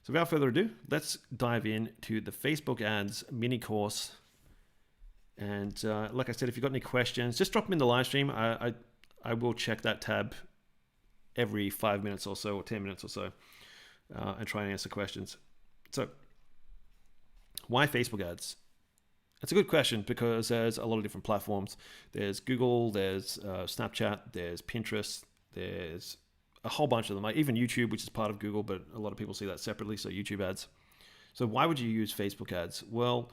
So without further ado, let's dive into the Facebook ads mini course. And like I said, if you've got any questions, just drop them in the live stream. I will check that tab every 5 minutes or so, or 10 minutes or so, and try and answer questions. So why Facebook ads? It's a good question because there's a lot of different platforms. There's Google, there's Snapchat, there's Pinterest, there's a whole bunch of them. Like even YouTube, which is part of Google, but a lot of people see that separately, so YouTube ads. So why would you use Facebook ads? Well,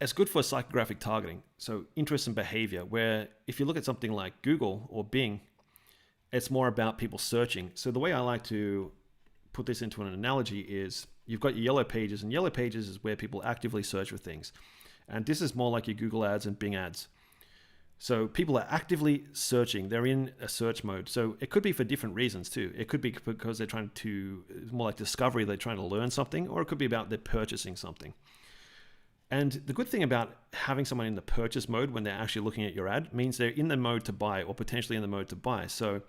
it's good for psychographic targeting, so interest and behavior, where if you look at something like Google or Bing, it's more about people searching. So the way I like to put this into an analogy is you've got your yellow pages, and yellow pages is where people actively search for things. And this is more like your Google ads and Bing ads. So people are actively searching. They're in a search mode. So it could be for different reasons too. It could be because they're trying to, more like discovery, they're trying to learn something, or it could be about they're purchasing something. And the good thing about having someone in the purchase mode when they're actually looking at your ad means they're in the mode to buy, or potentially in the mode to buy. So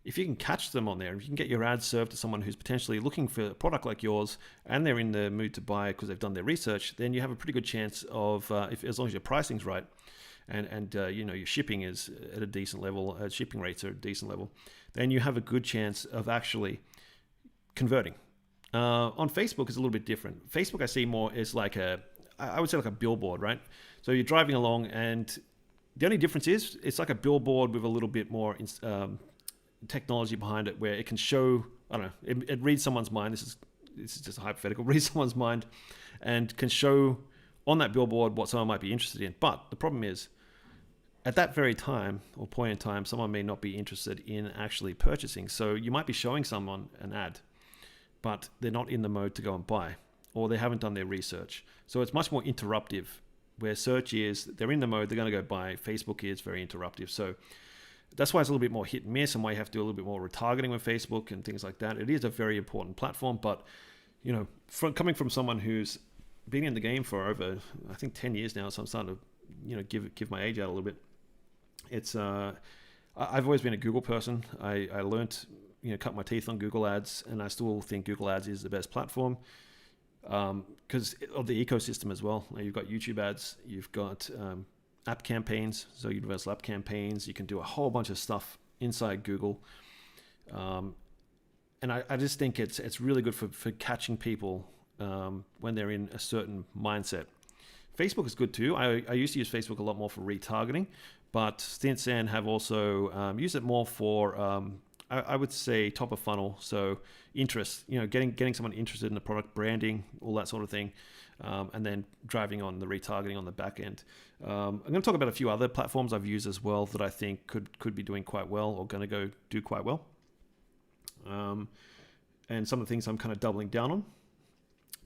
if you can catch them on there, if you can get your ad served to someone who's potentially looking for a product like yours and they're in the mood to buy because they've done their research, then you have a pretty good chance of, as long as your pricing's right and your shipping is at a decent level, shipping rates are at a decent level, then you have a good chance of actually converting. On Facebook, it's a little bit different. Facebook I see more is like I would say like a billboard, right? So you're driving along, and the only difference is it's like a billboard with a little bit more technology behind it, where it can show, I don't know, it reads someone's mind. This is just a hypothetical. Reads someone's mind and can show on that billboard what someone might be interested in. But the problem is, at that very time or point in time, someone may not be interested in actually purchasing. So you might be showing someone an ad, but they're not in the mode to go and buy, or they haven't done their research. So it's much more interruptive, where search is, they're in the mode, they're going to go buy. Facebook is very interruptive. So that's why it's a little bit more hit and miss, and why you have to do a little bit more retargeting with Facebook and things like that. It is a very important platform, but coming from someone who's been in the game for over, I think, 10 years now, so I'm starting to, give my age out a little bit. It's I've always been a Google person. I learned, cut my teeth on Google ads, and I still think Google ads is the best platform because of the ecosystem as well. You've got YouTube ads, you've got app campaigns, so universal app campaigns. You can do a whole bunch of stuff inside Google, and I just think it's really good for catching people when they're in a certain mindset. Facebook is good too. I used to use Facebook a lot more for retargeting, but since then have also used it more for I would say top of funnel, so interest, getting someone interested in the product, branding, all that sort of thing, and then driving on the retargeting on the back end. I'm going to talk about a few other platforms I've used as well that I think could be doing quite well, or going to go do quite well, and some of the things I'm kind of doubling down on,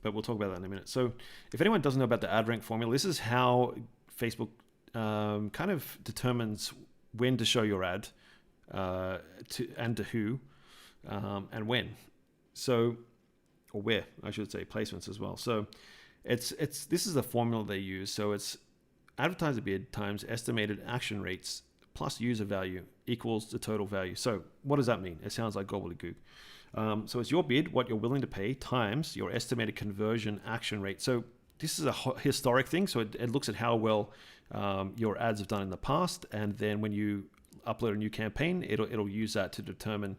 but we'll talk about that in a minute. So if anyone doesn't know about the ad rank formula, this is how Facebook kind of determines when to show your ad, to who, and when. So, or where, I should say, placements as well. So this is the formula they use. So it's advertiser bid times estimated action rates plus user value equals the total value. So what does that mean? It sounds like gobbledygook. So it's your bid, what you're willing to pay, times your estimated conversion action rate. So this is a historic thing. So it looks at how well your ads have done in the past, and then when you upload a new campaign, it'll use that to determine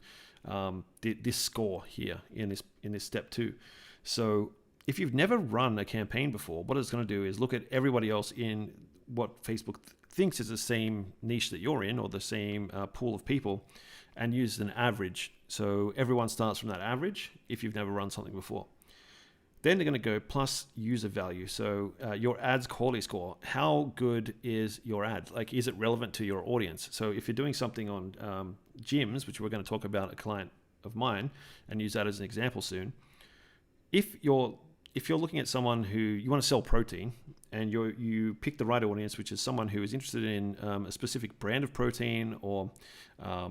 this score here in this step 2. So if you've never run a campaign before, what it's going to do is look at everybody else in what Facebook thinks is the same niche that you're in, or the same pool of people, and use an average. So everyone starts from that average if you've never run something before. Then they're going to go plus user value. So your ad's quality score. How good is your ad? Like, is it relevant to your audience? So if you're doing something on gyms, which we're going to talk about, a client of mine, and use that as an example soon. If you're looking at someone who you want to sell protein, and you pick the right audience, which is someone who is interested in a specific brand of protein, or I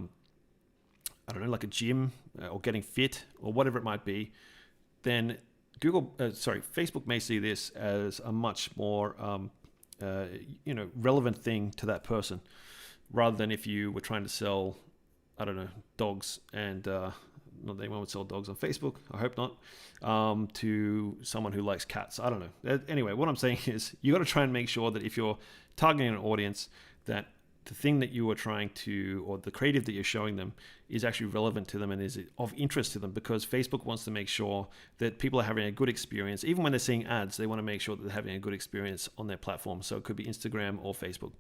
don't know, like a gym, or getting fit, or whatever it might be, then Facebook may see this as a much more relevant thing to that person, rather than if you were trying to sell, I don't know, dogs and not that anyone would sell dogs on Facebook, I hope not, to someone who likes cats. I don't know. Anyway, what I'm saying is you got to try and make sure that if you're targeting an audience, that the thing that you are trying to, or the creative that you're showing them, is actually relevant to them and is of interest to them, because Facebook wants to make sure that people are having a good experience. Even when they're seeing ads, they want to make sure that they're having a good experience on their platform. So it could be Instagram or Facebook.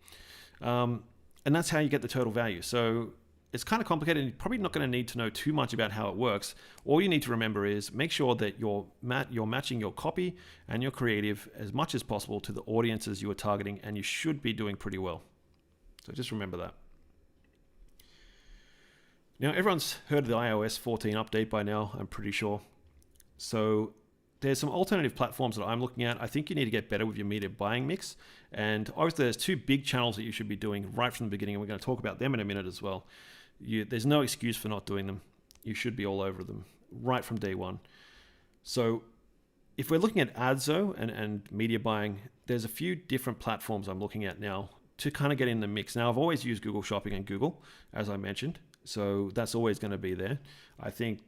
And that's how you get the total value. So it's kind of complicated, and you're probably not going to need to know too much about how it works. All you need to remember is make sure that you're matching your copy and your creative as much as possible to the audiences you are targeting, and you should be doing pretty well. So just remember that. Now, everyone's heard of the iOS 14 update by now, I'm pretty sure. So there's some alternative platforms that I'm looking at. I think you need to get better with your media buying mix. And obviously there's two big channels that you should be doing right from the beginning, and we're going to talk about them in a minute as well. There's no excuse for not doing them. You should be all over them right from day one. So if we're looking at ads though, and media buying, there's a few different platforms I'm looking at now to kind of get in the mix. Now, I've always used Google Shopping and Google, as I mentioned, so that's always going to be there. I think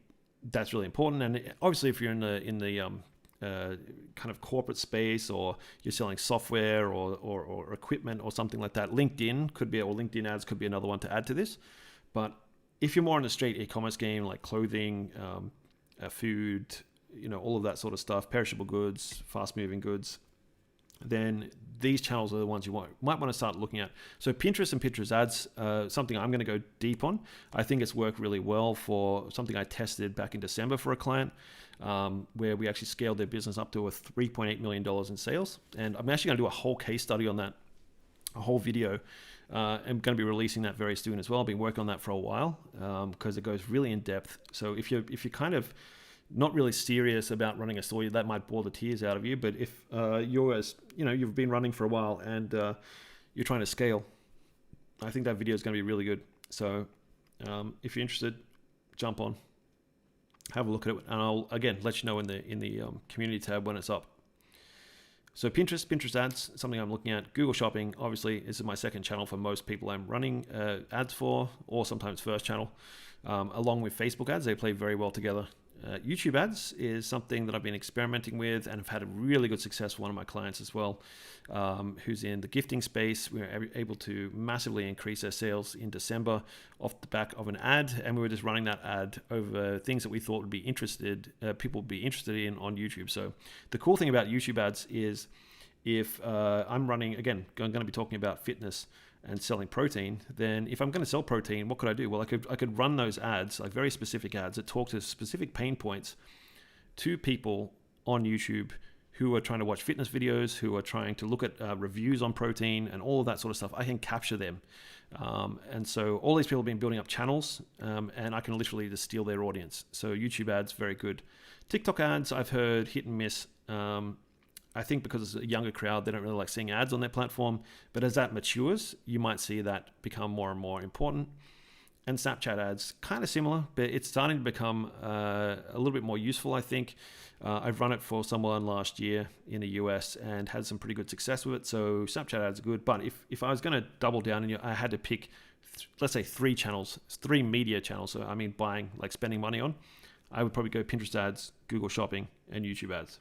that's really important. And obviously, if you're in the kind of corporate space, or you're selling software or equipment or something like that, LinkedIn could be, or LinkedIn ads could be another one to add to this. But if you're more in the straight e-commerce game, like clothing, food, all of that sort of stuff, perishable goods, fast-moving goods, then these channels are the ones you might want to start looking at. So Pinterest and Pinterest ads, something I'm going to go deep on. I think it's worked really well for something I tested back in December for a client, where we actually scaled their business up to a $3.8 million in sales. And I'm actually going to do a whole case study on that, a whole video. I'm going to be releasing that very soon as well. I've been working on that for a while because it goes really in depth. So if you're kind of not really serious about running a store, that might bore the tears out of you. But if you've been running for a while and you're trying to scale, I think that video is going to be really good. So if you're interested, jump on, have a look at it, and I'll again let you know in the community tab when it's up. So Pinterest ads, something I'm looking at. Google Shopping, obviously, this is my second channel for most people I'm running ads for, or sometimes first channel. Along with Facebook ads, they play very well together. YouTube ads is something that I've been experimenting with, and have had a really good success for one of my clients as well, who's in the gifting space. We were able to massively increase their sales in December off the back of an ad, and we were just running that ad over things that we thought would be people would be interested in on YouTube. So the cool thing about YouTube ads is if I'm running, again, I'm going to be talking about fitness and selling protein, then if I'm going to sell protein, what could I do? Well, I could run those ads, like very specific ads that talk to specific pain points to people on YouTube who are trying to watch fitness videos, who are trying to look at reviews on protein and all of that sort of stuff. I can capture them. And so all these people have been building up channels, and I can literally just steal their audience. So YouTube ads, very good. TikTok ads, I've heard hit and miss. I think because it's a younger crowd, they don't really like seeing ads on their platform. But as that matures, you might see that become more and more important. And Snapchat ads, kind of similar, but it's starting to become a little bit more useful, I think. I've run it for someone last year in the US and had some pretty good success with it. So Snapchat ads are good. But if I was going to double down and I had to pick, let's say 3 channels, 3 media channels, so I mean buying, like spending money on, I would probably go Pinterest ads, Google Shopping, and YouTube ads.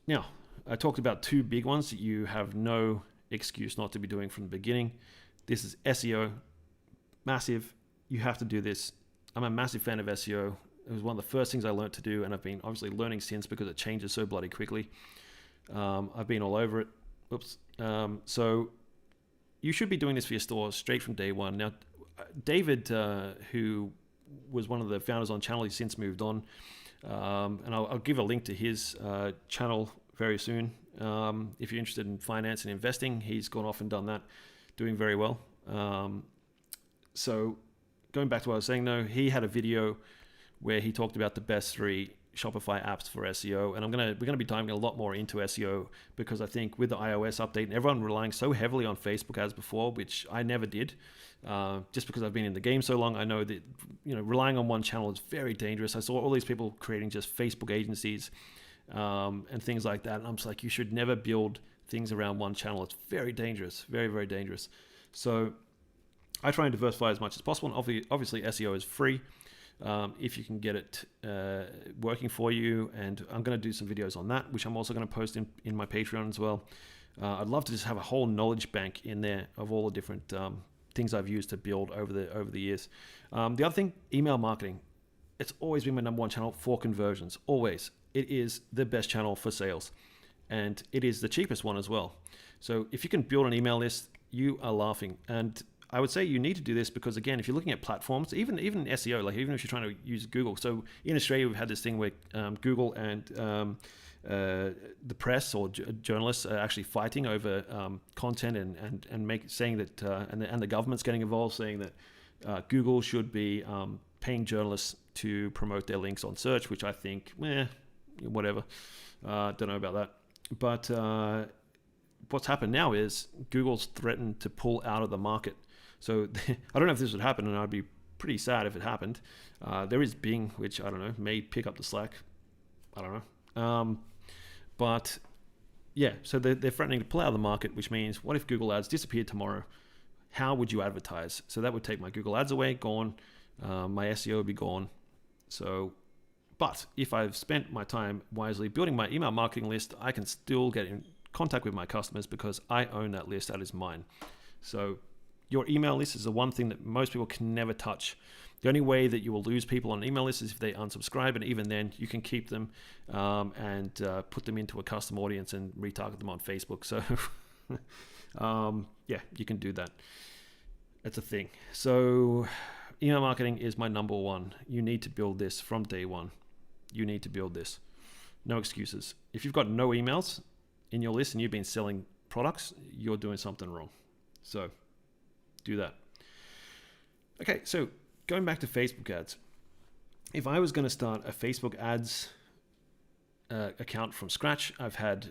Now, I talked about 2 big ones that you have no excuse not to be doing from the beginning. This is SEO, massive. You have to do this. I'm a massive fan of SEO. It was one of the first things I learned to do, and I've been obviously learning since because it changes so bloody quickly. I've been all over it. Oops. So you should be doing this for your store straight from day one. Now, David, who was one of the founders on channel, he's since moved on. And I'll give a link to his channel very soon. If you're interested in finance and investing, he's gone off and done that, doing very well. So going back to what I was saying though, he had a video where he talked about the best 3 Shopify apps for SEO, and we're going to be diving a lot more into SEO because I think with the iOS update and everyone relying so heavily on Facebook ads before, which I never did, just because I've been in the game so long, I know that relying on one channel is very dangerous. I saw all these people creating just Facebook agencies and things like that, and I'm just like, you should never build things around one channel. It's very dangerous, very, very dangerous. So I try and diversify as much as possible, and obviously SEO is free if you can get it working for you, and I'm going to do some videos on that, which I'm also going to post in my Patreon as well. I'd love to just have a whole knowledge bank in there of all the different things I've used to build over the years. The other thing, email marketing. It's always been my number one channel for conversions, always. It is the best channel for sales, and it is the cheapest one as well. So if you can build an email list, you are laughing. And I would say you need to do this because, again, if you're looking at platforms, even SEO, like even if you're trying to use Google. So in Australia, we've had this thing where Google and the press or journalists are actually fighting over content and saying that, and the government's getting involved, saying that Google should be paying journalists to promote their links on search, which I think, whatever. Don't know about that. But what's happened now is Google's threatened to pull out of the market. So I don't know if this would happen, and I'd be pretty sad if it happened. There is Bing, which I don't know, may pick up the slack. I don't know. But yeah, so they're threatening to pull out of the market, which means what if Google Ads disappeared tomorrow? How would you advertise? So that would take my Google Ads away, gone. My SEO would be gone. So, but if I've spent my time wisely building my email marketing list, I can still get in contact with my customers because I own that list. That is mine. So your email list is the one thing that most people can never touch. The only way that you will lose people on an email list is if they unsubscribe, and even then you can keep them and put them into a custom audience and retarget them on Facebook. So yeah, you can do that. It's a thing. So email marketing is my number one. You need to build this from day one. You need to build this. No excuses. If you've got no emails in your list and you've been selling products, you're doing something wrong. So do that. Okay, so going back to Facebook ads. If I was going to start a Facebook ads account from scratch, I've got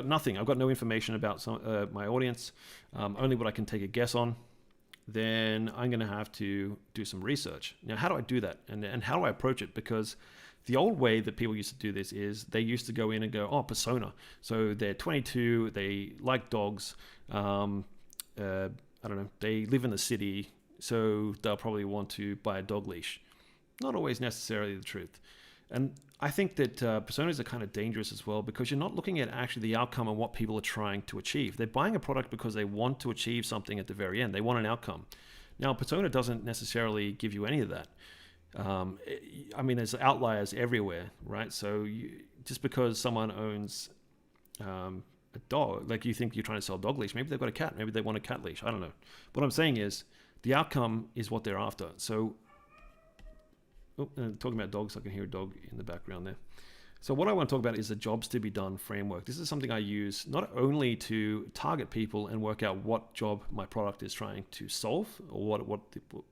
nothing. I've got no information about my audience, only what I can take a guess on. Then I'm going to have to do some research. Now, how do I do that? And how do I approach it? Because the old way that people used to do this is they used to go in and go, oh, persona. So they're 22, they like dogs. I don't know, they live in the city, so they'll probably want to buy a dog leash. Not always necessarily the truth. And I think that personas are kind of dangerous as well because you're not looking at actually the outcome and what people are trying to achieve. They're buying a product because they want to achieve something at the very end. They want an outcome. Now, persona doesn't necessarily give you any of that. I mean, there's outliers everywhere, right? So just because someone owns a dog, like you think you're trying to sell a dog leash, maybe they've got a cat, maybe they want a cat leash. I don't know. What I'm saying is the outcome is what they're after. So talking about dogs, I can hear a dog in the background there. So what I want to talk about is the jobs to be done framework. This is something I use not only to target people and work out what job my product is trying to solve or what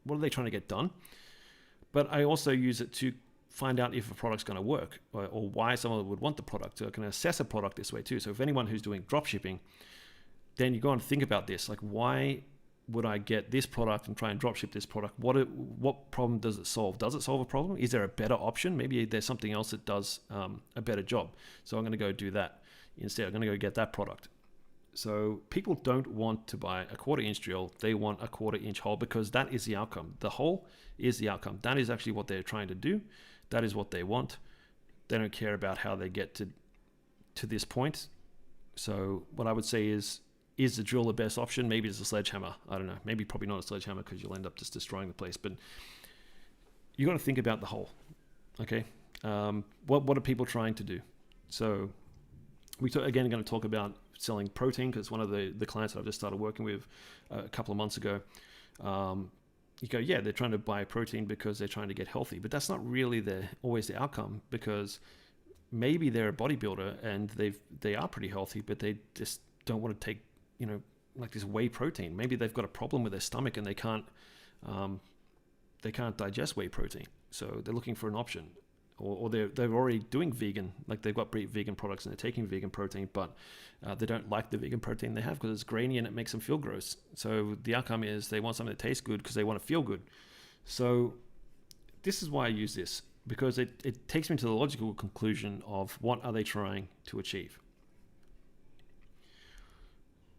are they trying to get done, but I also use it to find out if a product's going to work or why someone would want the product. So I can assess a product this way too. So if anyone who's doing drop shipping, then you go and think about this, like why would I get this product and try and drop ship this product? What problem does it solve? Does it solve a problem? Is there a better option? Maybe there's something else that does a better job. So I'm going to go do that instead. I'm going to go get that product. So people don't want to buy a 1/4-inch drill. They want a 1/4-inch hole because that is the outcome. The hole is the outcome. That is actually what they're trying to do. That is what they want. They don't care about how they get to this point. So what I would say is the drill the best option? Maybe it's a sledgehammer. I don't know. Maybe probably not a sledgehammer because you'll end up just destroying the place. But you got to think about the whole. Okay. What are people trying to do? So again, going to talk about selling protein because one of the clients that I've just started working with a couple of months ago, you go, yeah, they're trying to buy protein because they're trying to get healthy, but that's not really always the outcome because maybe they're a bodybuilder and they are pretty healthy, but they just don't want to take, like this whey protein. Maybe they've got a problem with their stomach and they can't digest whey protein. So they're looking for an option. Or they're already doing vegan, like they've got vegan products and they're taking vegan protein, but they don't like the vegan protein they have because it's grainy and it makes them feel gross. So the outcome is they want something that tastes good because they want to feel good. So this is why I use this, because it takes me to the logical conclusion of what are they trying to achieve.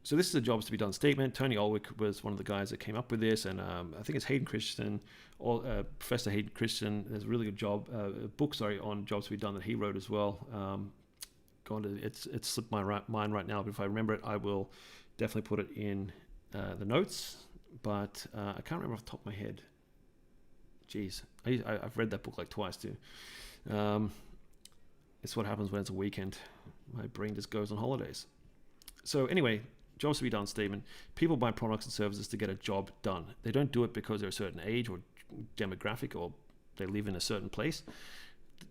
So this is a jobs to be done statement. Tony Ulwick was one of the guys that came up with this, and I think it's Hayden Christensen, or Professor Hayden Christensen. There's a really good book on jobs to be done that he wrote as well. It's slipped my mind right now, but if I remember it, I will definitely put it in the notes. But I can't remember off the top of my head. Jeez, I've read that book like twice too. It's what happens when it's a weekend. My brain just goes on holidays. So anyway, jobs to be done statement. People buy products and services to get a job done. They don't do it because they're a certain age or demographic or they live in a certain place.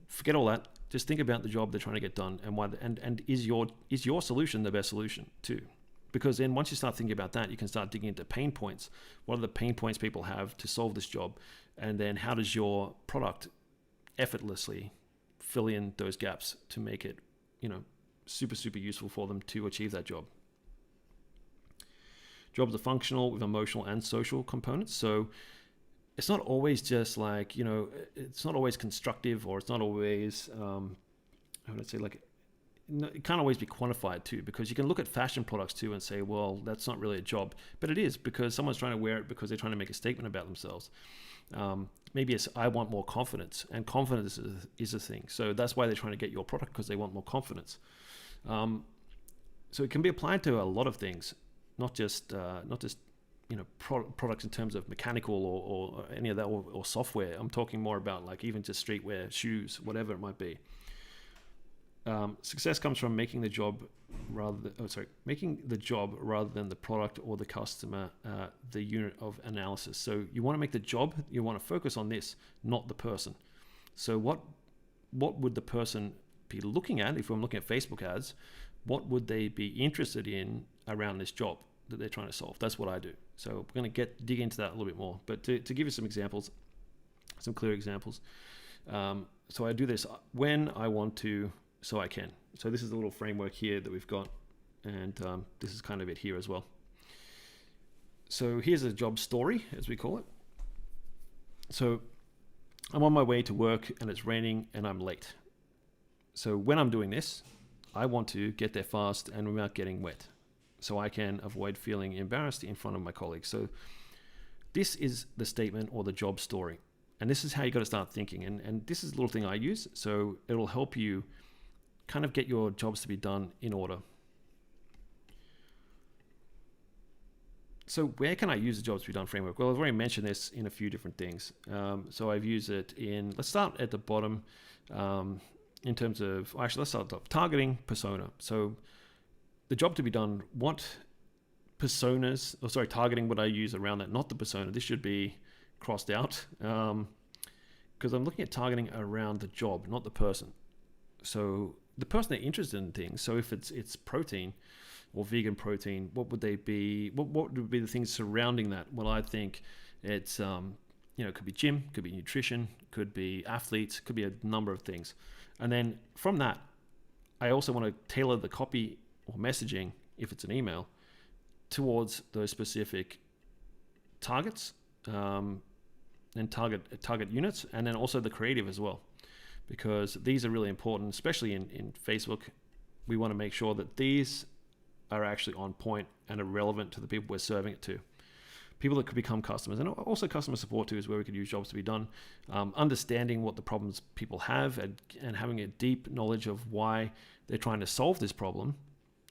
Forget all that. Just think about the job they're trying to get done and why. And is your solution the best solution too? Because then once you start thinking about that, you can start digging into pain points. What are the pain points people have to solve this job? And then how does your product effortlessly fill in those gaps to make it, super, super useful for them to achieve that job? Jobs are functional with emotional and social components. So it's not always just like, it's not always constructive, or it's not always, how would I say, like, it can't always be quantified too, because you can look at fashion products too and say, well, that's not really a job, but it is, because someone's trying to wear it because they're trying to make a statement about themselves. Maybe it's, I want more confidence, and confidence is a thing. So that's why they're trying to get your product, because they want more confidence. So it can be applied to a lot of things, not just products in terms of mechanical or any of that, or software. I'm talking more about like even just streetwear, shoes, whatever it might be. Success comes from making the job rather than the product or the customer, the unit of analysis. So you want to make the job, you want to focus on this, not the person. So what would the person be looking at? If I'm looking at Facebook ads, what would they be interested in around this job that they're trying to solve? That's what I do. So we're going to dig into that a little bit more. But to give you some examples, some clear examples. So I do this when I want to, so I can. So this is a little framework here that we've got, and this is kind of it here as well. So here's a job story, as we call it. So I'm on my way to work and it's raining and I'm late. So when I'm doing this, I want to get there fast and without getting wet, so I can avoid feeling embarrassed in front of my colleagues. So this is the statement or the job story. And this is how you got to start thinking. And this is a little thing I use. So it'll help you kind of get your jobs to be done in order. So where can I use the jobs to be done framework? Well, I've already mentioned this in a few different things. So I've used it in, let's start at the bottom in terms of, actually, let's start up, targeting persona. So the job to be done, targeting what I use around that, not the persona. This should be crossed out because I'm looking at targeting around the job, not the person. So the person they're interested in things. So if it's protein or vegan protein, what would they be? What would be the things surrounding that? Well, I think it's it could be gym, could be nutrition, could be athletes, could be a number of things. And then from that, I also want to tailor the copy or messaging, if it's an email, towards those specific targets and target units, and then also the creative as well, because these are really important, especially in Facebook. We want to make sure that these are actually on point and are relevant to the people we're serving it to. People that could become customers, and also customer support too is where we could use jobs to be done. Understanding what the problems people have and having a deep knowledge of why they're trying to solve this problem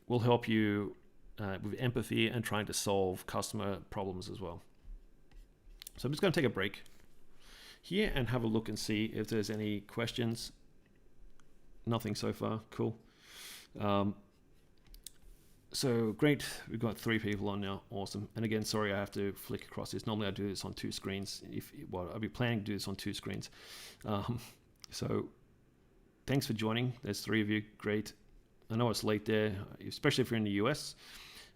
will help you with empathy and trying to solve customer problems as well. So I'm just going to take a break here and have a look and see if there's any questions. Nothing so far. Cool. So great, we've got 3 people on now. Awesome. And again, sorry, I have to flick across this. Normally I do this on 2 screens. I'll be planning to do this on 2 screens. So thanks for joining. There's 3 of you. Great. I know it's late there, especially if you're in the US,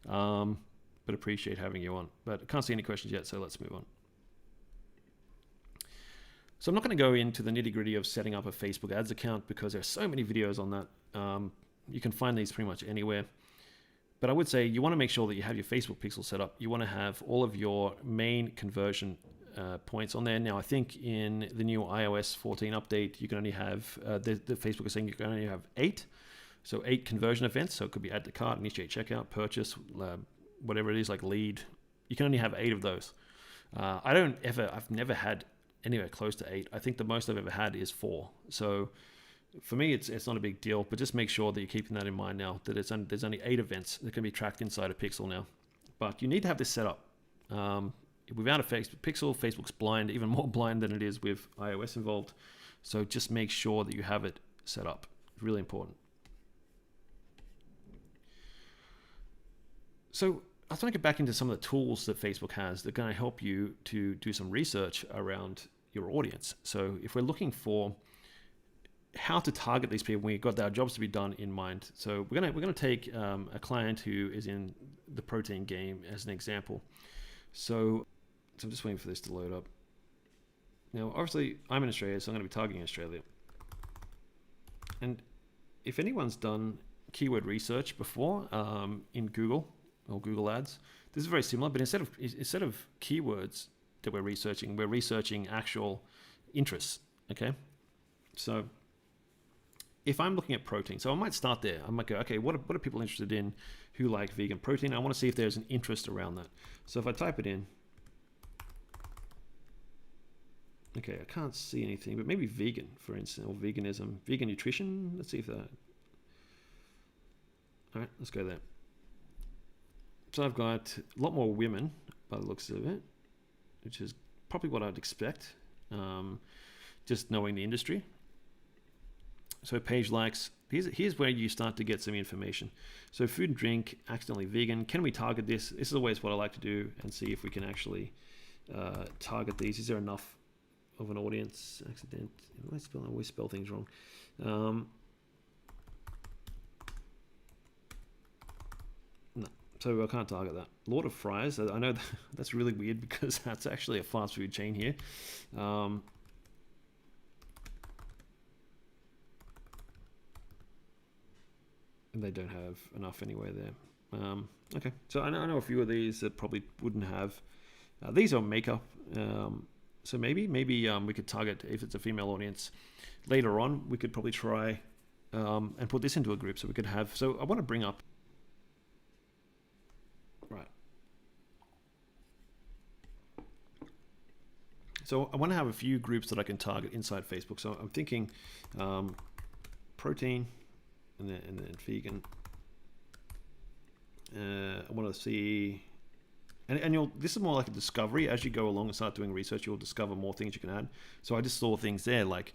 but appreciate having you on. But I can't see any questions yet, so let's move on. So I'm not going to go into the nitty gritty of setting up a Facebook ads account because there's so many videos on that. You can find these pretty much anywhere. But I would say you want to make sure that you have your Facebook pixel set up. You want to have all of your main conversion points on there. Now, I think in the new iOS 14 update, you can only have, the Facebook is saying you can only have 8. So 8 conversion events. So it could be add to cart, initiate checkout, purchase, whatever it is, like lead. You can only have 8 of those. I've never had anywhere close to 8. I think the most I've ever had is 4. So for me, it's not a big deal, but just make sure that you're keeping that in mind now, that there's only 8 events that can be tracked inside a pixel now. But you need to have this set up. Without a pixel, Facebook's blind, even more blind than it is with iOS involved. So just make sure that you have it set up. Really important. So I was trying to get back into some of the tools that Facebook has that are going to help you to do some research around your audience. So if we're looking for how to target these people, we've got our jobs to be done in mind. So we're gonna take a client who is in the protein game as an example. So I'm just waiting for this to load up. Now, obviously, I'm in Australia, so I'm going to be targeting Australia. And if anyone's done keyword research before in Google or Google Ads, this is very similar. But instead of keywords that we're researching actual interests. Okay, so if I'm looking at protein, so I might start there. I might go, okay, what are people interested in who like vegan protein? I want to see if there's an interest around that. So if I type it in, okay, I can't see anything, but maybe vegan, for instance, or veganism, vegan nutrition. Let's see if that. All right, let's go there. So I've got a lot more women by the looks of it, which is probably what I'd expect, just knowing the industry. So page likes, here's where you start to get some information. So food and drink, accidentally vegan. Can we target this? This is always what I like to do and see if we can actually target these. Is there enough of an audience? Accident. I always spell things wrong. No, so I can't target that. Lord of Fries. I know that's really weird because that's actually a fast food chain here. And they don't have enough anywhere there. Okay, so I know a few of these that probably wouldn't have. These are makeup. So maybe we could target, if it's a female audience, later on, we could probably try and put this into a group so we could have, so I want to bring up, right. So I want to have a few groups that I can target inside Facebook. So I'm thinking protein and then vegan. I want to see, and this is more like a discovery. As you go along and start doing research, you'll discover more things you can add. So I just saw things there like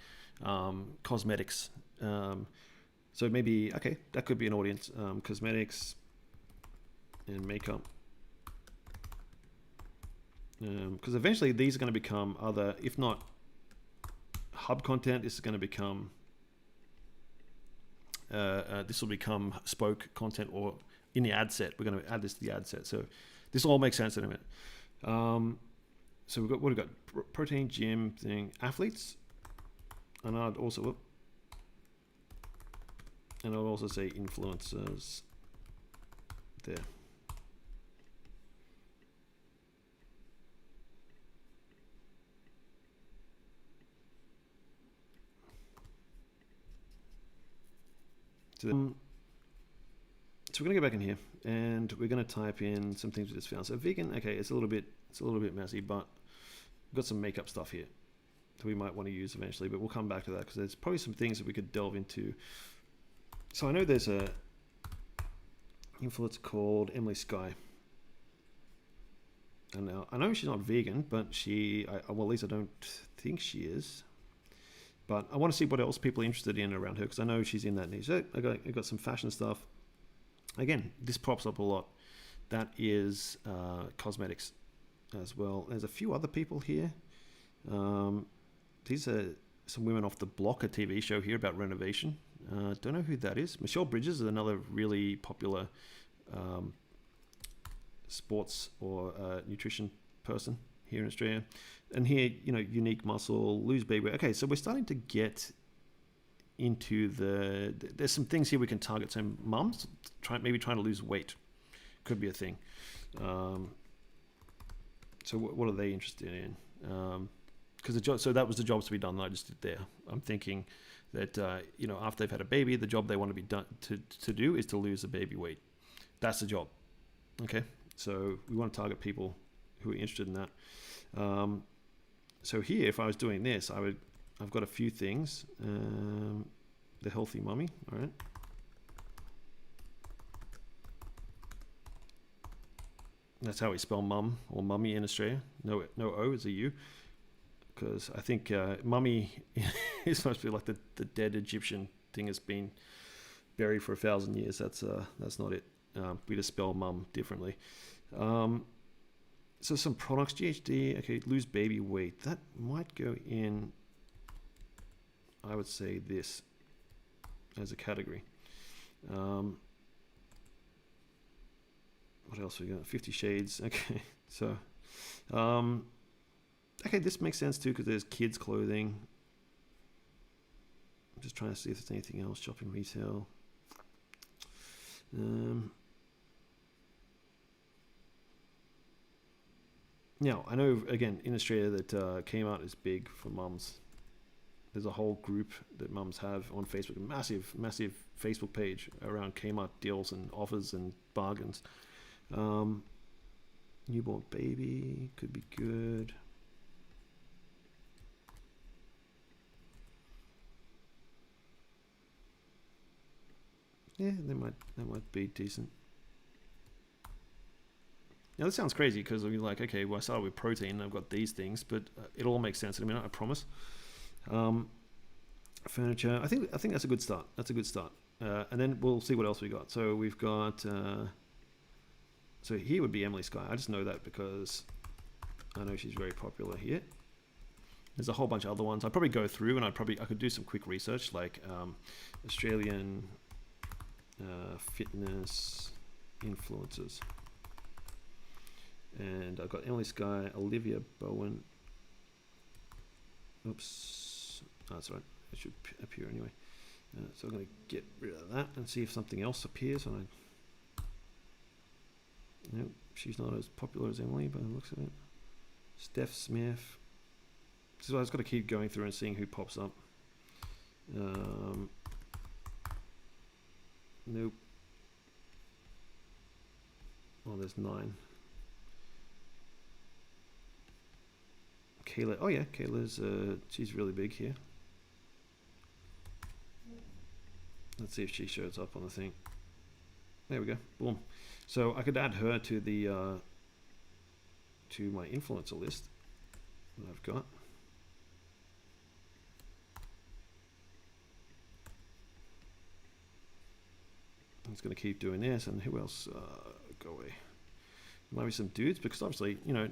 cosmetics. So maybe, okay, that could be an audience. Cosmetics and makeup. Because eventually these are going to become other, if not hub content, this is going to become, this will become spoke content, or in the ad set. We're going to add this to the ad set. So this all makes sense in a minute. So we've got, what we've got, protein, gym thing, athletes, and I'd also, and I'll also say influencers there. So we're gonna go back in here and we're gonna type in some things we just found. So vegan, okay, it's a little bit messy, but we've got some makeup stuff here that we might want to use eventually, but we'll come back to that because there's probably some things that we could delve into. So I know there's a influencer called Emily Sky. And now I know she's not vegan, but well, at least I don't think she is. But I want to see what else people are interested in around her because I know she's in that niche. So I got some fashion stuff. Again, this pops up a lot. That is cosmetics as well. There's a few other people here. These are some women off the block, a TV show here about renovation. Don't know who that is. Michelle Bridges is another really popular sports or nutrition person here in Australia. And here, unique muscle, lose baby weight. Okay, so we're starting to get into there's some things here we can target. So mums, maybe trying to lose weight could be a thing. So what are they interested in? Because so that was the jobs to be done that I just did there. I'm thinking that after they've had a baby, the job they want to be done to do is to lose the baby weight. That's the job. Okay, So we want to target people who are interested in that. So here, if I was doing this, I've got a few things. The healthy mummy, all right. That's how we spell mum or mummy in Australia. No O, is a U. Because I think mummy is supposed to be like the dead Egyptian thing has been buried for 1,000 years. That's not it. We just spell mum differently. So some products, GHD, okay, lose baby weight. That might go in, I would say, this as a category. What else we got? 50 Shades. Okay, so, okay, this makes sense too because there's kids clothing. I'm just trying to see if there's anything else. Shopping, retail. Now, I know, again, in Australia that Kmart is big for mums. There's a whole group that mums have on Facebook, a massive, massive Facebook page around Kmart deals and offers and bargains. Newborn baby could be good. Yeah, that might be decent. Now this sounds crazy because we're like, okay, well I started with protein and I've got these things, but it all makes sense in a minute, I promise. Furniture, I think that's a good start. That's a good start. And then we'll see what else we got. So we've got, so here would be Emily Sky. I just know that because I know she's very popular here. There's a whole bunch of other ones. I'd probably go through and I could do some quick research like Australian fitness influencers. And I've got Emily Sky, Olivia Bowen. Oops, oh, that's right. It should appear anyway. So I'm going to get rid of that and see if something else appears. And nope, she's not as popular as Emily by the looks of it. Steph Smith. So I just got to keep going through and seeing who pops up. Nope. Oh, there's 9. Kayla, oh yeah, Kayla's, she's really big here. Let's see if she shows up on the thing. There we go, boom. So I could add her to the, to my influencer list that I've got. I'm just gonna keep doing this, and who else, go away. Might be some dudes, because obviously, you know,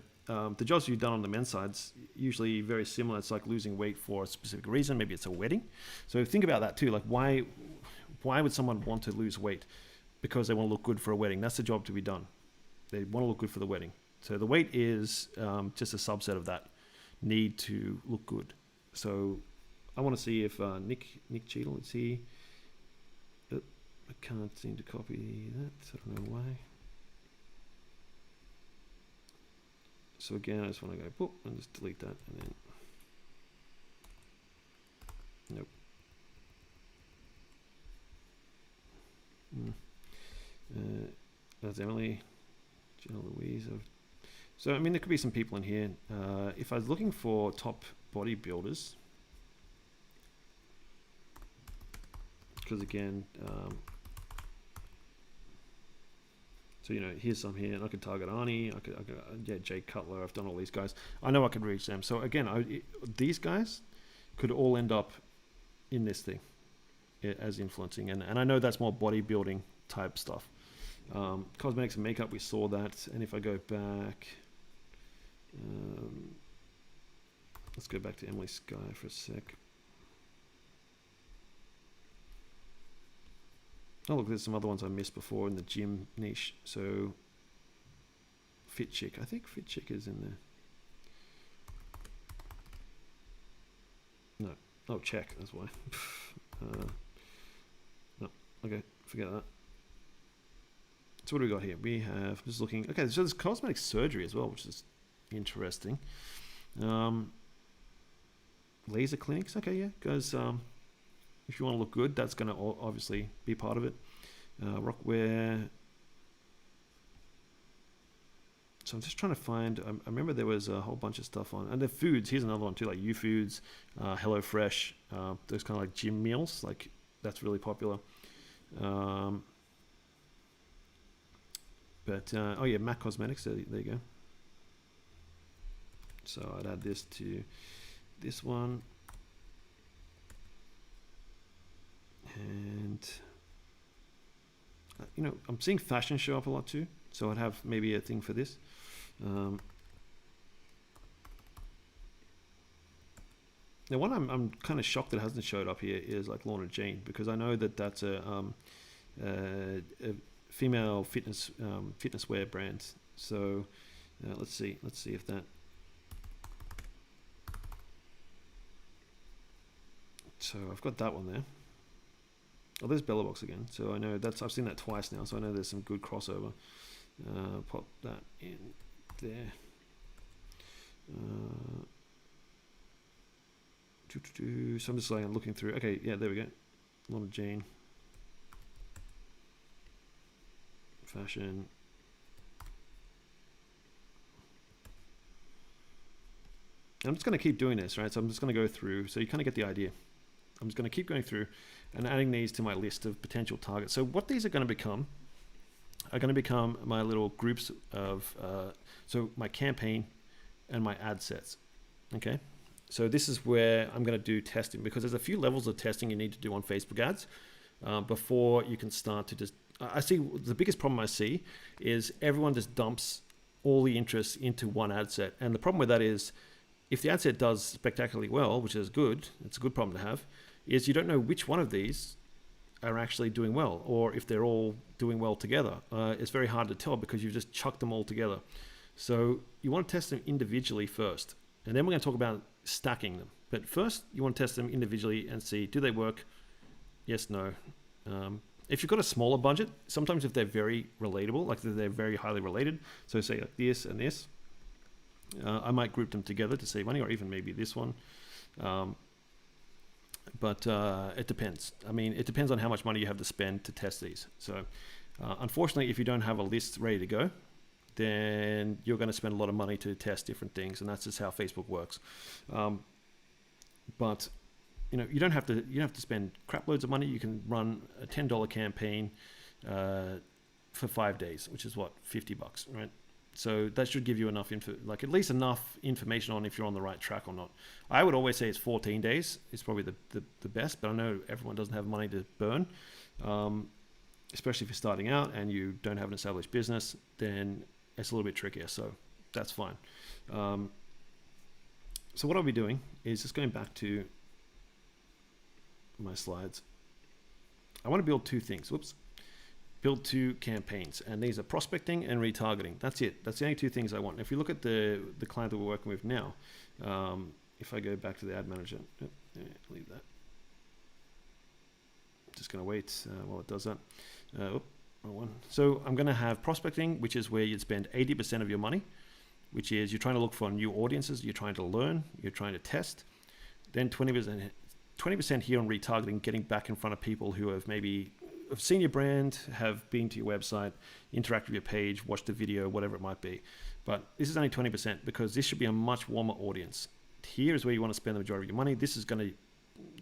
the jobs you've done on the men's side's usually very similar. It's like losing weight for a specific reason. Maybe it's a wedding. So think about that too. Like why would someone want to lose weight? Because they want to look good for a wedding. That's the job to be done. They want to look good for the wedding. So the weight is just a subset of that need to look good. So I want to see if Nick Cheadle is here. I can't seem to copy that. I don't know why. So again, I just want to go boop and just delete that and then nope. That's Emily, Jenna Louise. So I mean, there could be some people in here. If I was looking for top bodybuilders, because again, so, you know, here's some here, and I could target Arnie, I could yeah, Jay Cutler, I've done all these guys. I know I could reach them. So again, these guys could all end up in this thing as influencing. And I know that's more bodybuilding type stuff. Cosmetics and makeup, we saw that. And if I go back, let's go back to Emily Sky for a sec. Oh look, there's some other ones I missed before in the gym niche. So Fit Chick, I think Fit Chick is in there. No, oh check, that's why. No, okay, forget that. So what do we got here? We have, just looking, okay, so there's cosmetic surgery as well, which is interesting. Laser clinics, okay, yeah, guys. If you want to look good, that's going to obviously be part of it. Rockwear. So I'm just trying to find. I remember there was a whole bunch of stuff on, and the foods. Here's another one too, like U Foods, Hello Fresh. Those kind of like gym meals. Like that's really popular. But oh yeah, MAC Cosmetics. There you go. So I'd add this to this one, and you know, I'm seeing fashion show up a lot too. So I'd have maybe a thing for this. Now, one I'm kind of shocked that it hasn't showed up here is like Lorna Jean, because I know that that's a female fitness wear brand. So let's see if that. So I've got that one there. Oh, there's Bella Box again. So I know I've seen that twice now. So I know there's some good crossover. Pop that in there. So I'm just like looking through. Okay, yeah, there we go. Lorna Jean. Fashion. I'm just going to keep doing this, right? So I'm just going to go through. So you kind of get the idea. I'm just going to keep going through and adding these to my list of potential targets. So what these are going to become my little groups of, so my campaign and my ad sets. Okay. So this is where I'm going to do testing, because there's a few levels of testing you need to do on Facebook ads before you can start to just, I see the biggest problem I see is everyone just dumps all the interest into one ad set. And the problem with that is if the ad set does spectacularly well, which is good, it's a good problem to have, is you don't know which one of these are actually doing well, or if they're all doing well together. It's very hard to tell because you've just chucked them all together. So you want to test them individually first, and then we're going to talk about stacking them. But first, you want to test them individually and see, do they work? Yes, no. If you've got a smaller budget, sometimes if they're very relatable, like they're very highly related, so say like this and this, I might group them together to save money, or even maybe this one. But it depends. I mean, it depends on how much money you have to spend to test these. So unfortunately, if you don't have a list ready to go, then you're going to spend a lot of money to test different things, and that's just how Facebook works. But you know, you don't have to spend crap loads of money. You can run a $10 campaign for 5 days, which is what, $50, right? So that should give you enough like at least enough information on if you're on the right track or not. I would always say it's 14 days. It's probably the best, but I know everyone doesn't have money to burn, especially if you're starting out and you don't have an established business. Then it's a little bit trickier. So that's fine. So what I'll be doing is just going back to my slides. I want to build two things. Whoops. Build two campaigns, and these are prospecting and retargeting. That's it. That's the only two things I want. If you look at the client that we're working with now, if I go back to the ad manager, leave that. Just going to wait while it does that. Wrong one. So I'm going to have prospecting, which is where you'd spend 80% of your money, which is you're trying to look for new audiences, you're trying to learn, you're trying to test. Then 20% here on retargeting, getting back in front of people who have maybe seen your brand, have been to your website, interacted with your page, watched the video, whatever it might be. But this is only 20% because this should be a much warmer audience. Here is where you want to spend the majority of your money. This is going to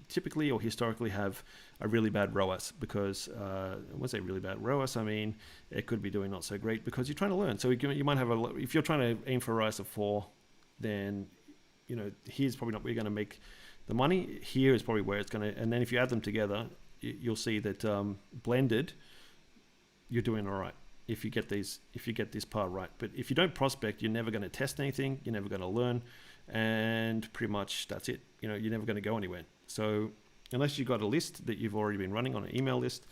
typically or historically have a really bad ROAS, because when I say really bad ROAS, I mean it could be doing not so great because you're trying to learn. So you might have if you're trying to aim for a ROAS of 4, then you know here's probably not where you're going to make the money. Here is probably where it's going to, and then if you add them together, you'll see that blended, you're doing all right if you get this part right. But if you don't prospect, you're never going to test anything. You're never going to learn, and pretty much that's it. You know, you're never going to go anywhere. So unless you've got a list that you've already been running on an email list,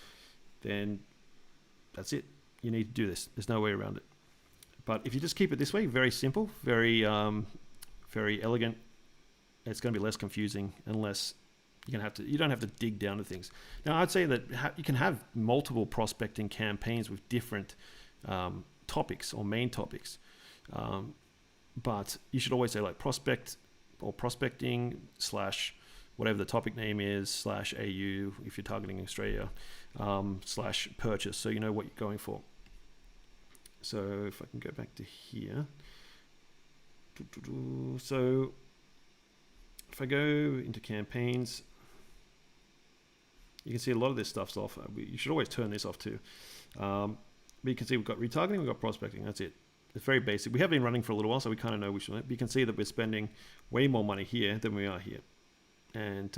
then that's it. You need to do this. There's no way around it. But if you just keep it this way, very simple, very elegant, it's going to be less confusing and less. You don't have to dig down to things. Now, I'd say that you can have multiple prospecting campaigns with different topics or main topics, but you should always say like prospect or prospecting / whatever the topic name is / AU if you're targeting Australia / purchase, so you know what you're going for. So if I can go back to here. So if I go into campaigns, you can see a lot of this stuff's off. You should always turn this off too. But you can see we've got retargeting, we've got prospecting. That's it. It's very basic. We have been running for a little while, so we kind of know which one. But you can see that we're spending way more money here than we are here. And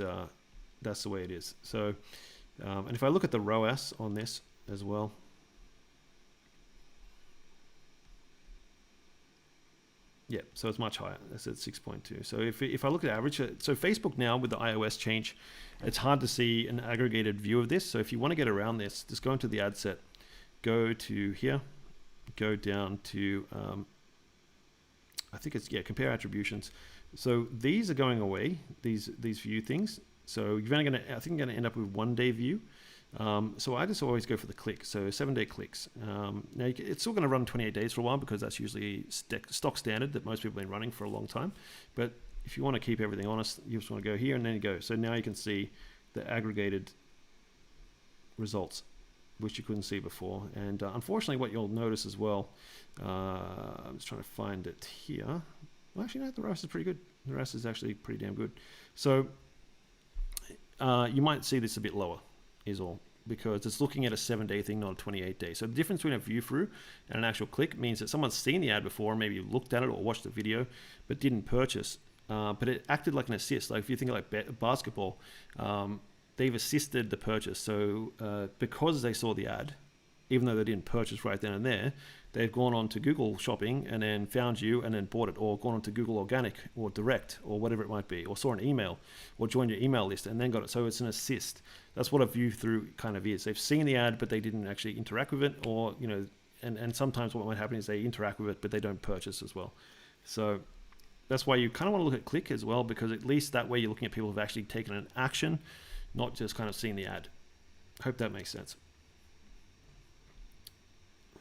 that's the way it is. So, and if I look at the ROAS on this as well, yeah, so it's much higher. That's at 6.2. So if I look at average, so Facebook now with the iOS change, it's hard to see an aggregated view of this. So if you want to get around this, just go into the ad set, go to here, go down to, I think it's, yeah, compare attributions. So these are going away, these view things. So you're only going to, I think you're going to end up with 1 day view. So I just always go for the click, so 7-day clicks. Now it's still going to run 28 days for a while because that's usually stock standard that most people have been running for a long time. But if you want to keep everything honest, you just want to go here and then you go. So now you can see the aggregated results, which you couldn't see before. And unfortunately, what you'll notice as well, I'm just trying to find it here. Well, actually, no, the ROAS is pretty good. The ROAS is actually pretty damn good. So you might see this a bit lower, is all, because it's looking at a 7-day thing, not a 28-day. So the difference between a view through and an actual click means that someone's seen the ad before, maybe looked at it or watched the video, but didn't purchase. But it acted like an assist. Like if you think like basketball, they've assisted the purchase. So because they saw the ad, even though they didn't purchase right then and there, they've gone on to Google Shopping and then found you and then bought it, or gone on to Google Organic or Direct or whatever it might be, or saw an email or joined your email list and then got it. So it's an assist. That's what a view through kind of is. They've seen the ad, but they didn't actually interact with it, or, you know, and sometimes what might happen is they interact with it, but they don't purchase as well. So that's why you kind of want to look at click as well, because at least that way you're looking at people who've actually taken an action, not just kind of seen the ad. Hope that makes sense.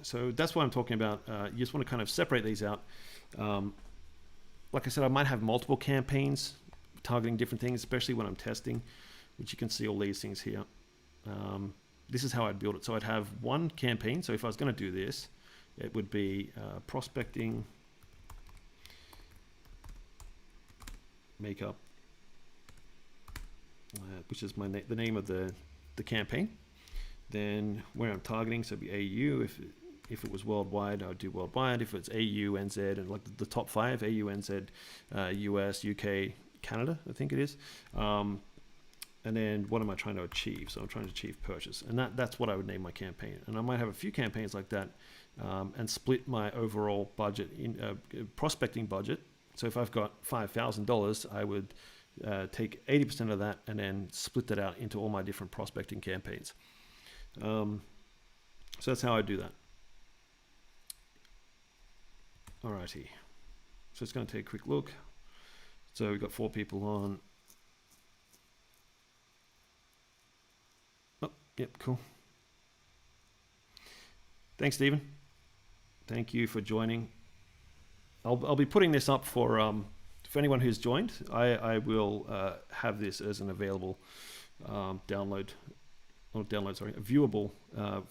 So that's what I'm talking about. You just want to kind of separate these out. Like I said, I might have multiple campaigns targeting different things, especially when I'm testing, which you can see all these things here. This is how I'd build it. So I'd have one campaign. So if I was going to do this, it would be prospecting makeup, which is the name of the campaign. Then where I'm targeting, so it'd be AU. If it was worldwide, I would do worldwide. If it's AU, NZ, and like the top 5, AU, NZ, US, UK, Canada, I think it is. And then what am I trying to achieve? So I'm trying to achieve purchase. And that's what I would name my campaign. And I might have a few campaigns like that, and split my overall budget, in prospecting budget. So if I've got $5,000, I would take 80% of that and then split that out into all my different prospecting campaigns. So that's how I do that. Alrighty, so it's going to take a quick look. So we've got 4 people on. Oh, yep, cool. Thanks, Stephen. Thank you for joining. I'll be putting this up for anyone who's joined. I will have this as an available download, or download, sorry, a viewable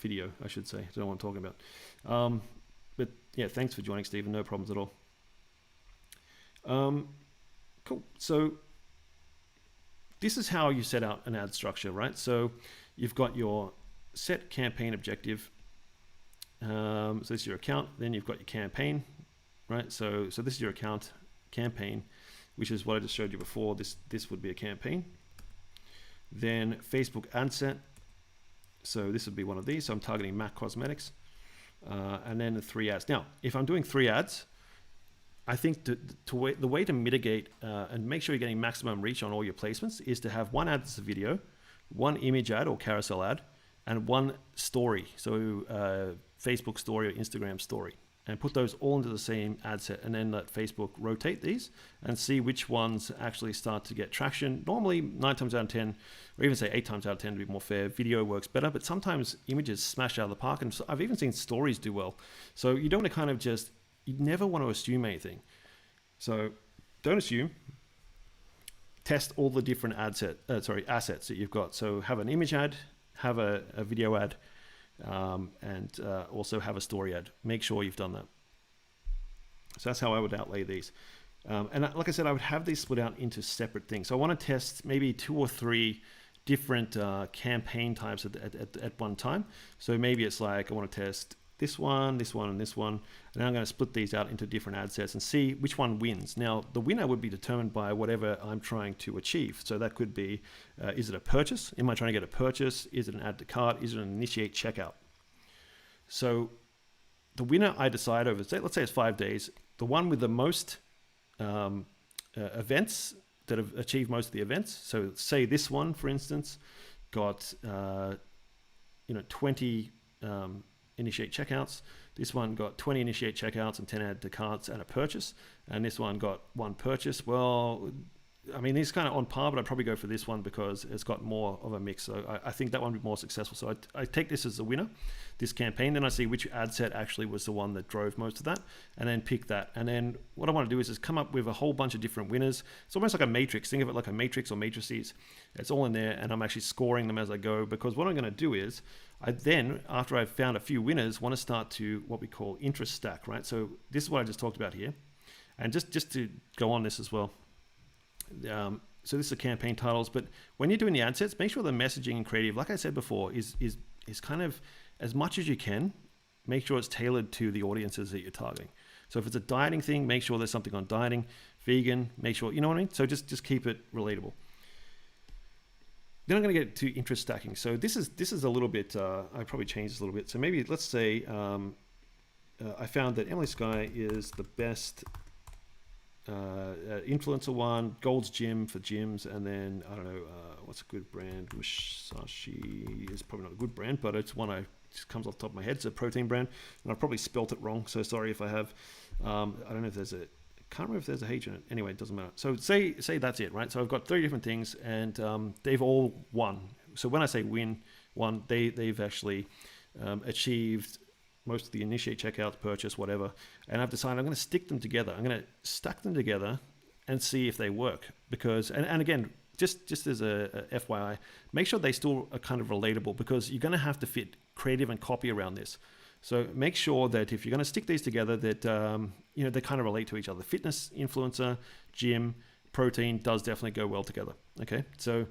video, I should say. I don't know what I'm talking about. But yeah, thanks for joining, Stephen. No problems at all. Cool. So this is how you set out an ad structure, right? So you've got your set campaign objective. So this is your account. Then you've got your campaign, right? So this is your account campaign, which is what I just showed you before. This would be a campaign. Then Facebook ad set. So this would be one of these. So I'm targeting MAC Cosmetics. And then the 3 ads. Now, if I'm doing 3 ads, I think the way to mitigate and make sure you're getting maximum reach on all your placements is to have 1 ad that's a video, 1 image ad or carousel ad, and 1 story. So Facebook story or Instagram story, and put those all into the same ad set, and then let Facebook rotate these and see which ones actually start to get traction. Normally 9 times out of 10, or even say 8 times out of 10 to be more fair, video works better, but sometimes images smash out of the park, and I've even seen stories do well. So you don't want to kind of just, you never want to assume anything. So don't assume. Test all the different assets that you've got. So have an image ad, have a video ad, and also have a story ad. Make sure you've done that. So that's how I would outlay these. And like I said, I would have these split out into separate things. So I want to test maybe 2 or 3 different campaign types at one time. So maybe it's like I want to test this one, and this one. And then I'm going to split these out into different ad sets and see which one wins. Now, the winner would be determined by whatever I'm trying to achieve. So that could be, is it a purchase? Am I trying to get a purchase? Is it an add to cart? Is it an initiate checkout? So the winner I decide over, let's say it's 5 days. The one with the most events that have achieved most of the events. So say this one, for instance, got 20 initiate checkouts. This one got 20 initiate checkouts and 10 add to carts and a purchase. And this one got 1 purchase. Well, I mean, these kind of on par, but I'd probably go for this one because it's got more of a mix. So I think that one would be more successful. So I take this as the winner, this campaign. Then I see which ad set actually was the one that drove most of that, and then pick that. And then what I want to do is come up with a whole bunch of different winners. It's almost like a matrix. Think of it like a matrix or matrices. It's all in there, and I'm actually scoring them as I go, because what I'm going to do is I then, after I've found a few winners, want to start to what we call interest stack, right? So this is what I just talked about here. And just to go on this as well. So this is the campaign titles, but when you're doing the ad sets, make sure the messaging and creative, like I said before, is kind of as much as you can. Make sure it's tailored to the audiences that you're targeting. So if it's a dieting thing, make sure there's something on dieting. Vegan, make sure, you know what I mean? So just keep it relatable. Then I'm going to get to interest stacking. So this is a little bit, I probably changed this a little bit. So maybe let's say I found that Emily Sky is the best influencer one, Gold's Gym for gyms, and then I don't know what's a good brand. Musashi is probably not a good brand, but it's one just comes off the top of my head. It's a protein brand, and I've probably spelt it wrong, so sorry if I have. I don't know if there's can't remember if there's a H in it. Anyway, it doesn't matter. So say that's it, right? So I've got 3 different things, and they've all won. So when I say win, they've actually achieved most of the initiate checkout, purchase, whatever. And I've decided I'm going to stick them together. I'm going to stack them together and see if they work. Because, and again, just as a FYI, make sure they still are kind of relatable, because you're going to have to fit creative and copy around this. So make sure that if you're going to stick these together, that they kind of relate to each other. Fitness, influencer, gym, protein does definitely go well together. Okay, so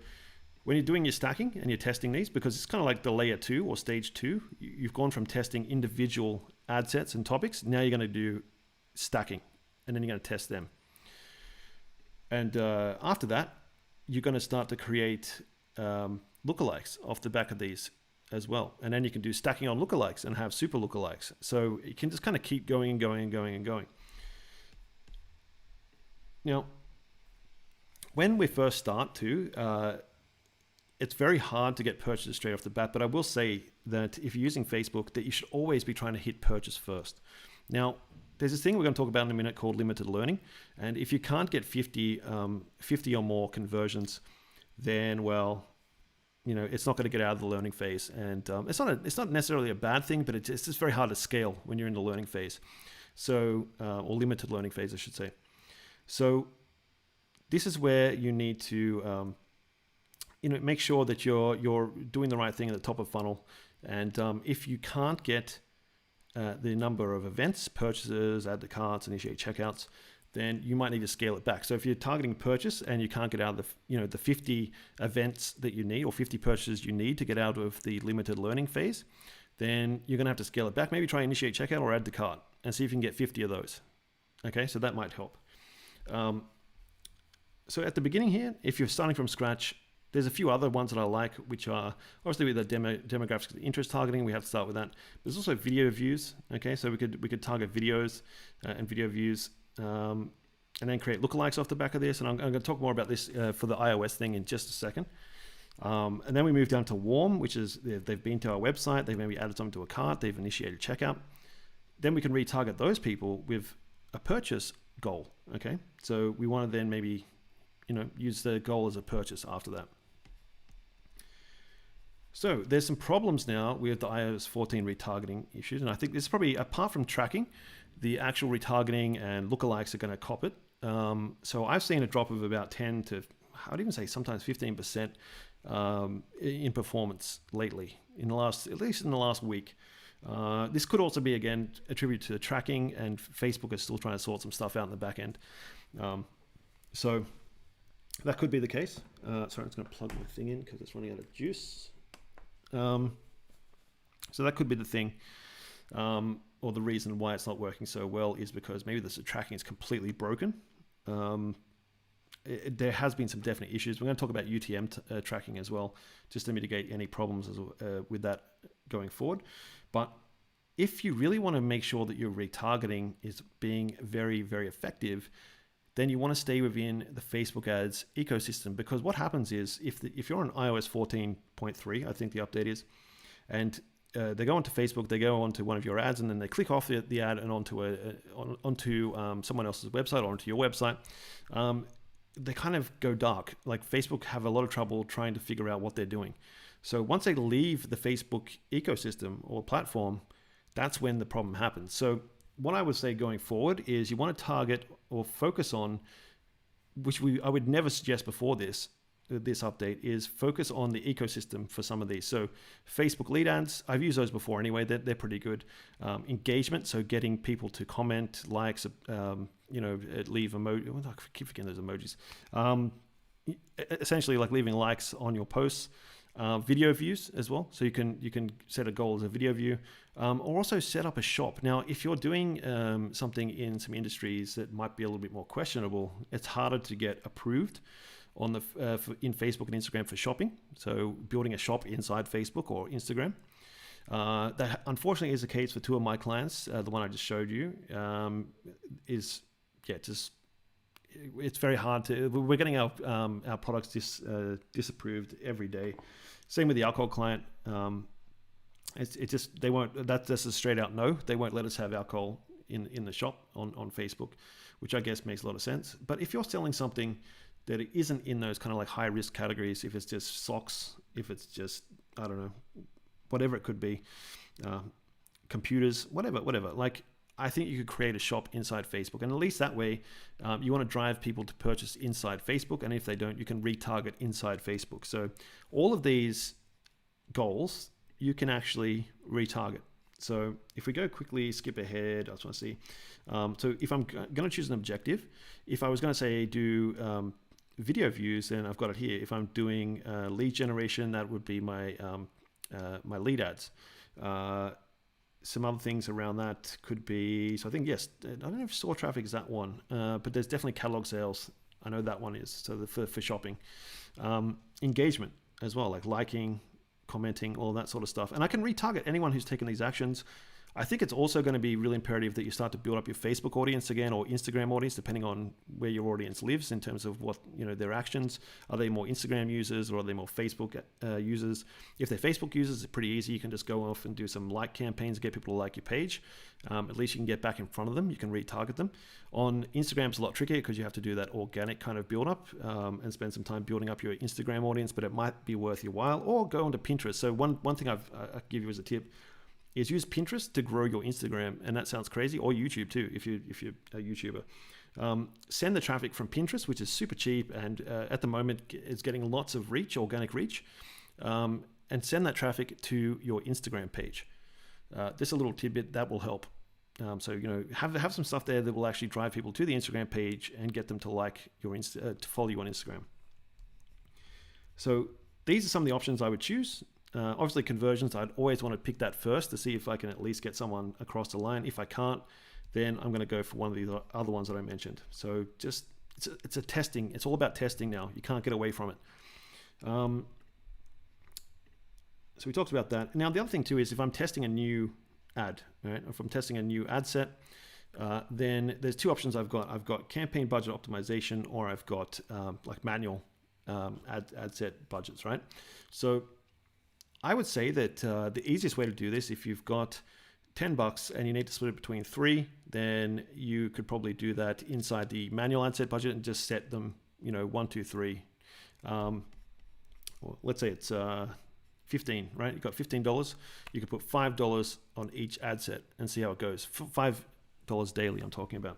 when you're doing your stacking and you're testing these, because it's kind of like the layer 2 or stage 2, you've gone from testing individual ad sets and topics. Now you're going to do stacking, and then you're going to test them. And after that, you're going to start to create lookalikes off the back of these as well. And then you can do stacking on lookalikes and have super lookalikes. So you can just kind of keep going and going and going and going. Now, when we first start to, it's very hard to get purchases straight off the bat, but I will say that if you're using Facebook, that you should always be trying to hit purchase first. Now, there's this thing we're going to talk about in a minute called limited learning. And if you can't get 50 or more conversions, then, well, it's not going to get out of the learning phase. And it's not necessarily a bad thing, but it's just very hard to scale when you're in the learning phase. So, or limited learning phase, I should say. So this is where you need to, make sure that you're doing the right thing at the top of funnel. And if you can't get the number of events, purchases, add to carts, initiate checkouts, then you might need to scale it back. So if you're targeting purchase and you can't get out of the 50 events that you need, or 50 purchases you need to get out of the limited learning phase, then you're going to have to scale it back. Maybe try initiate checkout or add to cart and see if you can get 50 of those. Okay, so that might help. So at the beginning here, if you're starting from scratch, there's a few other ones that I like, which are obviously with the demographics, interest targeting. We have to start with that. There's also video views. Okay, so we could target videos and video views, and then create lookalikes off the back of this. And I'm going to talk more about this for the iOS thing in just a second. And then we move down to warm, which is they've been to our website, they've maybe added something to a cart, they've initiated checkout. Then we can retarget those people with a purchase goal. Okay, so we want to then maybe use the goal as a purchase after that. So there's some problems now with the iOS 14 retargeting issues, and I think this is probably, apart from tracking, the actual retargeting and lookalikes are going to cop it. So I've seen a drop of about 10 to, I'd even say sometimes 15% in performance lately, at least in the last week. This could also be, again, attributed to the tracking, and Facebook is still trying to sort some stuff out in the back end. So that could be the case. Sorry, I'm just going to plug my thing in because it's running out of juice. So that could be the thing, or the reason why it's not working so well is because maybe the tracking is completely broken. There has been some definite issues. We're going to talk about UTM tracking as well, just to mitigate any problems with that going forward. But if you really want to make sure that your retargeting is being very, very effective, then you want to stay within the Facebook ads ecosystem, because what happens is if you're on iOS 14.3, I think the update is, and they go onto Facebook, they go onto one of your ads, and then they click off the ad and onto someone else's website or onto your website. They kind of go dark. Like, Facebook have a lot of trouble trying to figure out what they're doing. So once they leave the Facebook ecosystem or platform, that's when the problem happens. So what I would say going forward is you want to target or focus on, which I would never suggest before this update, is focus on the ecosystem for some of these. So Facebook lead ads, I've used those before anyway. They're pretty good. Engagement, so getting people to comment, likes, leave emoji. I keep forgetting those emojis. Essentially, like leaving likes on your posts. Video views as well, so you can set a goal as a video view, or also set up a shop. Now, if you're doing something in some industries that might be a little bit more questionable, it's harder to get approved on in Facebook and Instagram for shopping. So building a shop inside Facebook or Instagram. That unfortunately is the case for two of my clients. The one I just showed you it's very hard to. We're getting our products disapproved every day. Same with the alcohol client. It's just they won't. That's a straight out no. They won't let us have alcohol in the shop on Facebook, which I guess makes a lot of sense. But if you're selling something that isn't in those kind of like high risk categories, if it's just socks, if it's just, I don't know, whatever it could be, computers, whatever. Like, I think you could create a shop inside Facebook, and at least that way, you want to drive people to purchase inside Facebook, and if they don't, you can retarget inside Facebook. So all of these goals, you can actually retarget. So if we go quickly, skip ahead, I just want to see. So if I'm going to choose an objective, if I was going to say do video views, then I've got it here. If I'm doing lead generation, that would be my my lead ads. Some other things around that could be, so I think, yes, I don't know if store traffic is that one, but there's definitely catalog sales. I know that one is, so for shopping. Engagement as well, like liking, commenting, all that sort of stuff. And I can retarget anyone who's taken these actions. I think it's also going to be really imperative that you start to build up your Facebook audience again, or Instagram audience, depending on where your audience lives in terms of what, their actions. Are they more Instagram users, or are they more Facebook users? If they're Facebook users, it's pretty easy. You can just go off and do some like campaigns, get people to like your page. At least you can get back in front of them. You can retarget them. On Instagram, it's a lot trickier because you have to do that organic kind of build up and spend some time building up your Instagram audience, but it might be worth your while. Or go onto Pinterest. So one thing I give you as a tip is use Pinterest to grow your Instagram, and that sounds crazy, or YouTube too, if you're a YouTuber. Send the traffic from Pinterest, which is super cheap, and at the moment is getting lots of reach, organic reach, and send that traffic to your Instagram page. This is a little tidbit that will help. So have some stuff there that will actually drive people to the Instagram page and get them to like your to follow you on Instagram. So these are some of the options I would choose. Obviously conversions, I'd always want to pick that first to see if I can at least get someone across the line. If I can't, then I'm going to go for one of these other ones that I mentioned. So just it's a testing. It's all about testing now. You can't get away from it. So we talked about that. Now the other thing too is if I'm testing a new ad, right? If I'm testing a new ad set, then there's two options I've got. I've got campaign budget optimization, or I've got like manual ad set budgets, right? So I would say that the easiest way to do this, if you've got $10 and you need to split it between 3, then you could probably do that inside the manual ad set budget and just set them, 1, 2, 3. Well, let's say it's 15, right? You've got $15. You could put $5 on each ad set and see how it goes. $5 daily, I'm talking about.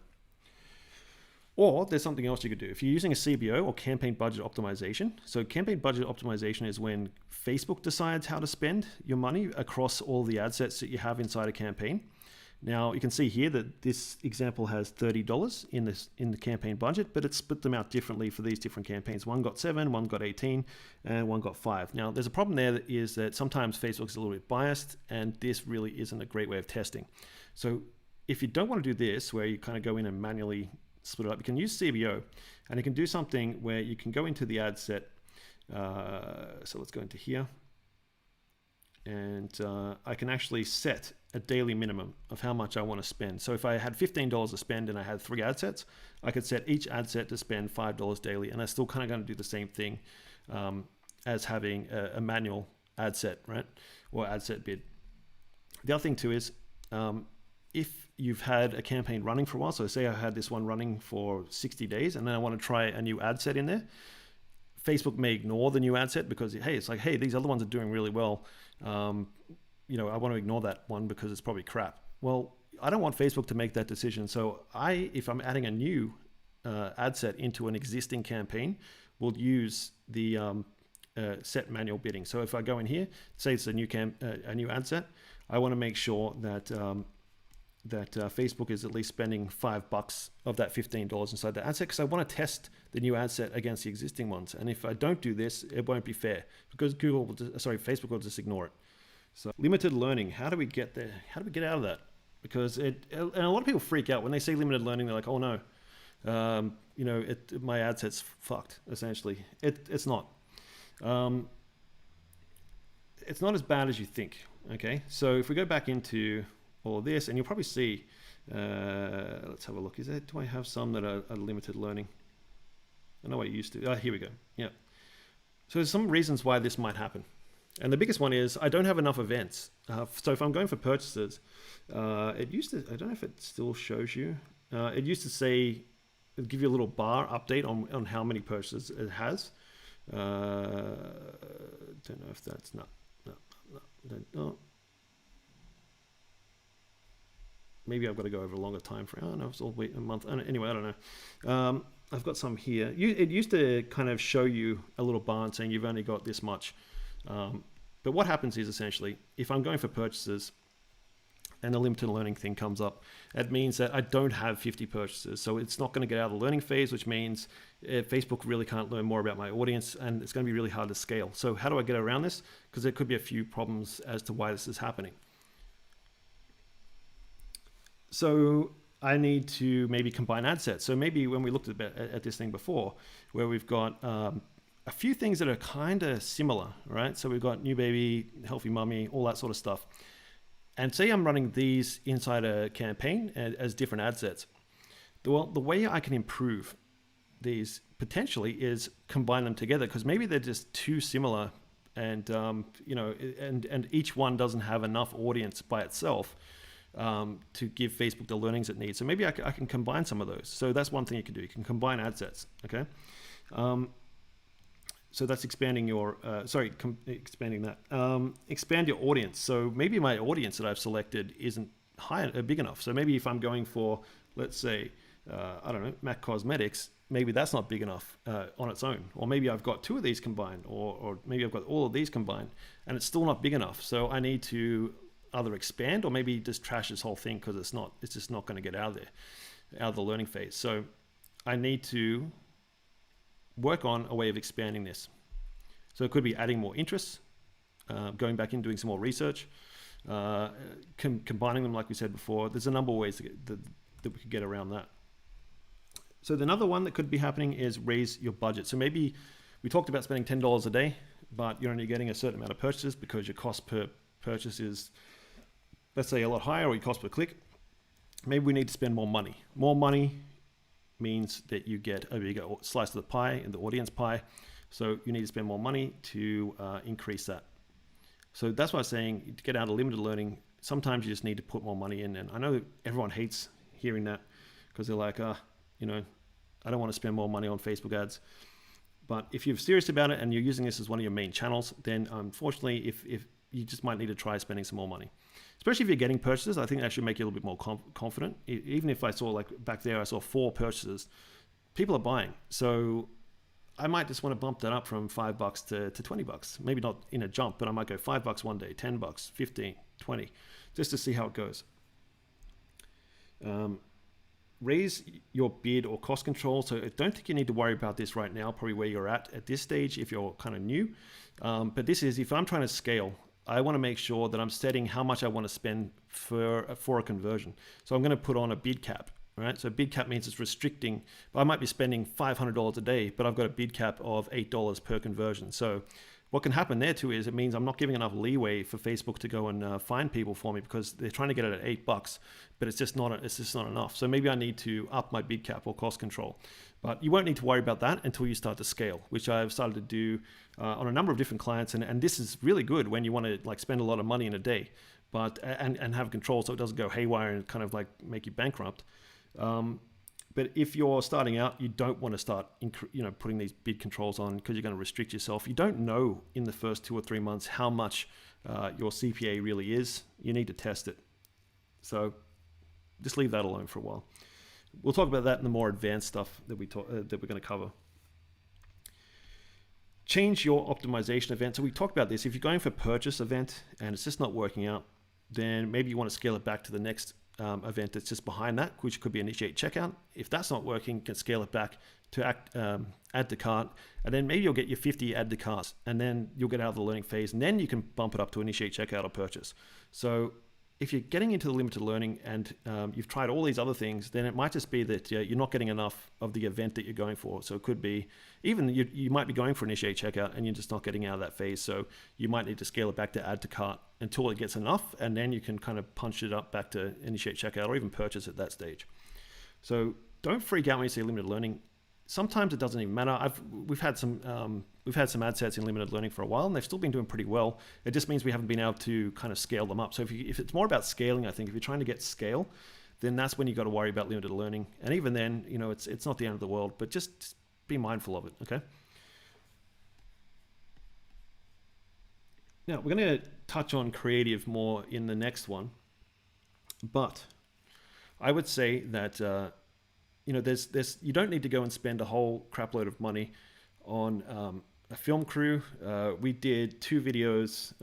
Or there's something else you could do. If you're using a CBO or campaign budget optimization, so campaign budget optimization is when Facebook decides how to spend your money across all the ad sets that you have inside a campaign. Now you can see here that this example has $30 in the campaign budget, but it's split them out differently for these different campaigns. One got 7, one got 18, and one got 5. Now there's a problem there that is that sometimes Facebook's a little bit biased, and this really isn't a great way of testing. So if you don't want to do this, where you kind of go in and manually split it up, you can use CBO, and you can do something where you can go into the ad set. So let's go into here, and I can actually set a daily minimum of how much I want to spend. So if I had $15 to spend and I had 3 ad sets, I could set each ad set to spend $5 daily, and I'm still kind of going to do the same thing as having a manual ad set, right? Or ad set bid. The other thing too is if you've had a campaign running for a while, so say I had this one running for 60 days and then I want to try a new ad set in there, Facebook may ignore the new ad set because, hey, it's like, hey, these other ones are doing really well. I want to ignore that one because it's probably crap. Well, I don't want Facebook to make that decision. So if I'm adding a new ad set into an existing campaign, will use the set manual bidding. So if I go in here, say it's a new ad set, I want to make sure that Facebook is at least spending $5 of that $15 inside the ad set, because I want to test the new ad set against the existing ones. And if I don't do this, it won't be fair because Facebook will just ignore it. So limited learning, how do we get there? How do we get out of that? Because and a lot of people freak out when they say limited learning. They're like, oh no, my ad set's fucked. Essentially, it's not. It's not as bad as you think. Okay, so if we go back into all of this, and you'll probably see, let's have a look. Do I have some that are limited learning? I know I used to. Here we go. Yeah. So there's some reasons why this might happen. And the biggest one is I don't have enough events. So if I'm going for purchases, it used to, I don't know if it still shows you. It used to say, it'd give you a little bar update on how many purchases it has. Don't know if that's no. Maybe I've got to go over a longer time frame. Oh no, it's all a month. Anyway, I don't know. I've got some here. It used to kind of show you a little bar saying you've only got this much. But what happens is essentially, if I'm going for purchases and the limited learning thing comes up, it means that I don't have 50 purchases. So it's not going to get out of the learning phase, which means Facebook really can't learn more about my audience, and it's going to be really hard to scale. So how do I get around this? Because there could be a few problems as to why this is happening. So I need to maybe combine ad sets. So maybe when we looked at this thing before, where we've got a few things that are kind of similar, right? So we've got new baby, healthy mummy, all that sort of stuff. And say I'm running these inside a campaign as different ad sets. Well, the way I can improve these potentially is combine them together, because maybe they're just too similar, and and each one doesn't have enough audience by itself to give Facebook the learnings it needs. So maybe I can combine some of those. So that's one thing you can do. You can combine ad sets. Okay. So that's expanding your, expanding that. Expand your audience. So maybe my audience that I've selected isn't big enough. So maybe if I'm going for, let's say, I don't know, MAC Cosmetics, maybe that's not big enough on its own. Or maybe I've got 2 of these combined, or maybe I've got all of these combined, and it's still not big enough. So I need to either expand or maybe just trash this whole thing, because it's just not going to get out of the learning phase. So I need to work on a way of expanding this. So it could be adding more interests, going back in, doing some more research, combining them like we said before. There's a number of ways that we could get around that. So another one that could be happening is raise your budget. So maybe we talked about spending $10 a day, but you're only getting a certain amount of purchases because your cost per purchase is, let's say, a lot higher, or your cost per click. Maybe we need to spend more money. More money means that you get a bigger slice of the pie, and the audience pie. So you need to spend more money to increase that. So that's why I'm saying, to get out of limited learning, sometimes you just need to put more money in. And I know everyone hates hearing that, because they're like, I don't want to spend more money on Facebook ads. But if you're serious about it and you're using this as one of your main channels, then unfortunately, if you just might need to try spending some more money. Especially if you're getting purchases, I think that should make you a little bit more confident. Even if I saw, like back there, I saw 4 purchases, people are buying. So I might just want to bump that up from $5 to $20. Maybe not in a jump, but I might go $5 one day, $10, 15, 20, just to see how it goes. Raise your bid or cost control. So I don't think you need to worry about this right now, probably where you're at this stage if you're kind of new. But this is, if I'm trying to scale, I want to make sure that I'm setting how much I want to spend for a conversion. So I'm going to put on a bid cap, right? So bid cap means it's restricting. I might be spending $500 a day, but I've got a bid cap of $8 per conversion. So what can happen there too is it means I'm not giving enough leeway for Facebook to go and find people for me, because they're trying to get it at $8, but it's just not enough. So maybe I need to up my bid cap or cost control. But you won't need to worry about that until you start to scale, which I've started to do on a number of different clients. And this is really good when you want to like spend a lot of money in a day, but and have control so it doesn't go haywire and kind of like make you bankrupt. But if you're starting out, you don't want to start, putting these bid controls on, because you're going to restrict yourself. You don't know in the first 2 or 3 months how much your CPA really is. You need to test it. So just leave that alone for a while. We'll talk about that in the more advanced stuff that we're going to cover. Change your optimization event. So we talked about this. If you're going for purchase event and it's just not working out, then maybe you want to scale it back to the next event that's just behind that, which could be initiate checkout. If that's not working, you can scale it back to add to cart, and then maybe you'll get your 50 add to carts, and then you'll get out of the learning phase, and then you can bump it up to initiate checkout or purchase. So if you're getting into the limited learning and you've tried all these other things, then it might just be that you're not getting enough of the event that you're going for. So it could be even you might be going for initiate checkout and you're just not getting out of that phase. So you might need to scale it back to add to cart until it gets enough, and then you can kind of punch it up back to initiate checkout or even purchase at that stage. So don't freak out when you see limited learning. Sometimes it doesn't even matter. We've had some ad sets in limited learning for a while, and they've still been doing pretty well. It just means we haven't been able to kind of scale them up. So if it's more about scaling, I think if you're trying to get scale, then that's when you got to worry about limited learning. And even then, it's not the end of the world, but just be mindful of it. Okay. Now we're going to touch on creative more in the next one, but I would say that there's you don't need to go and spend a whole crap load of money on a film crew. We did 2 videos,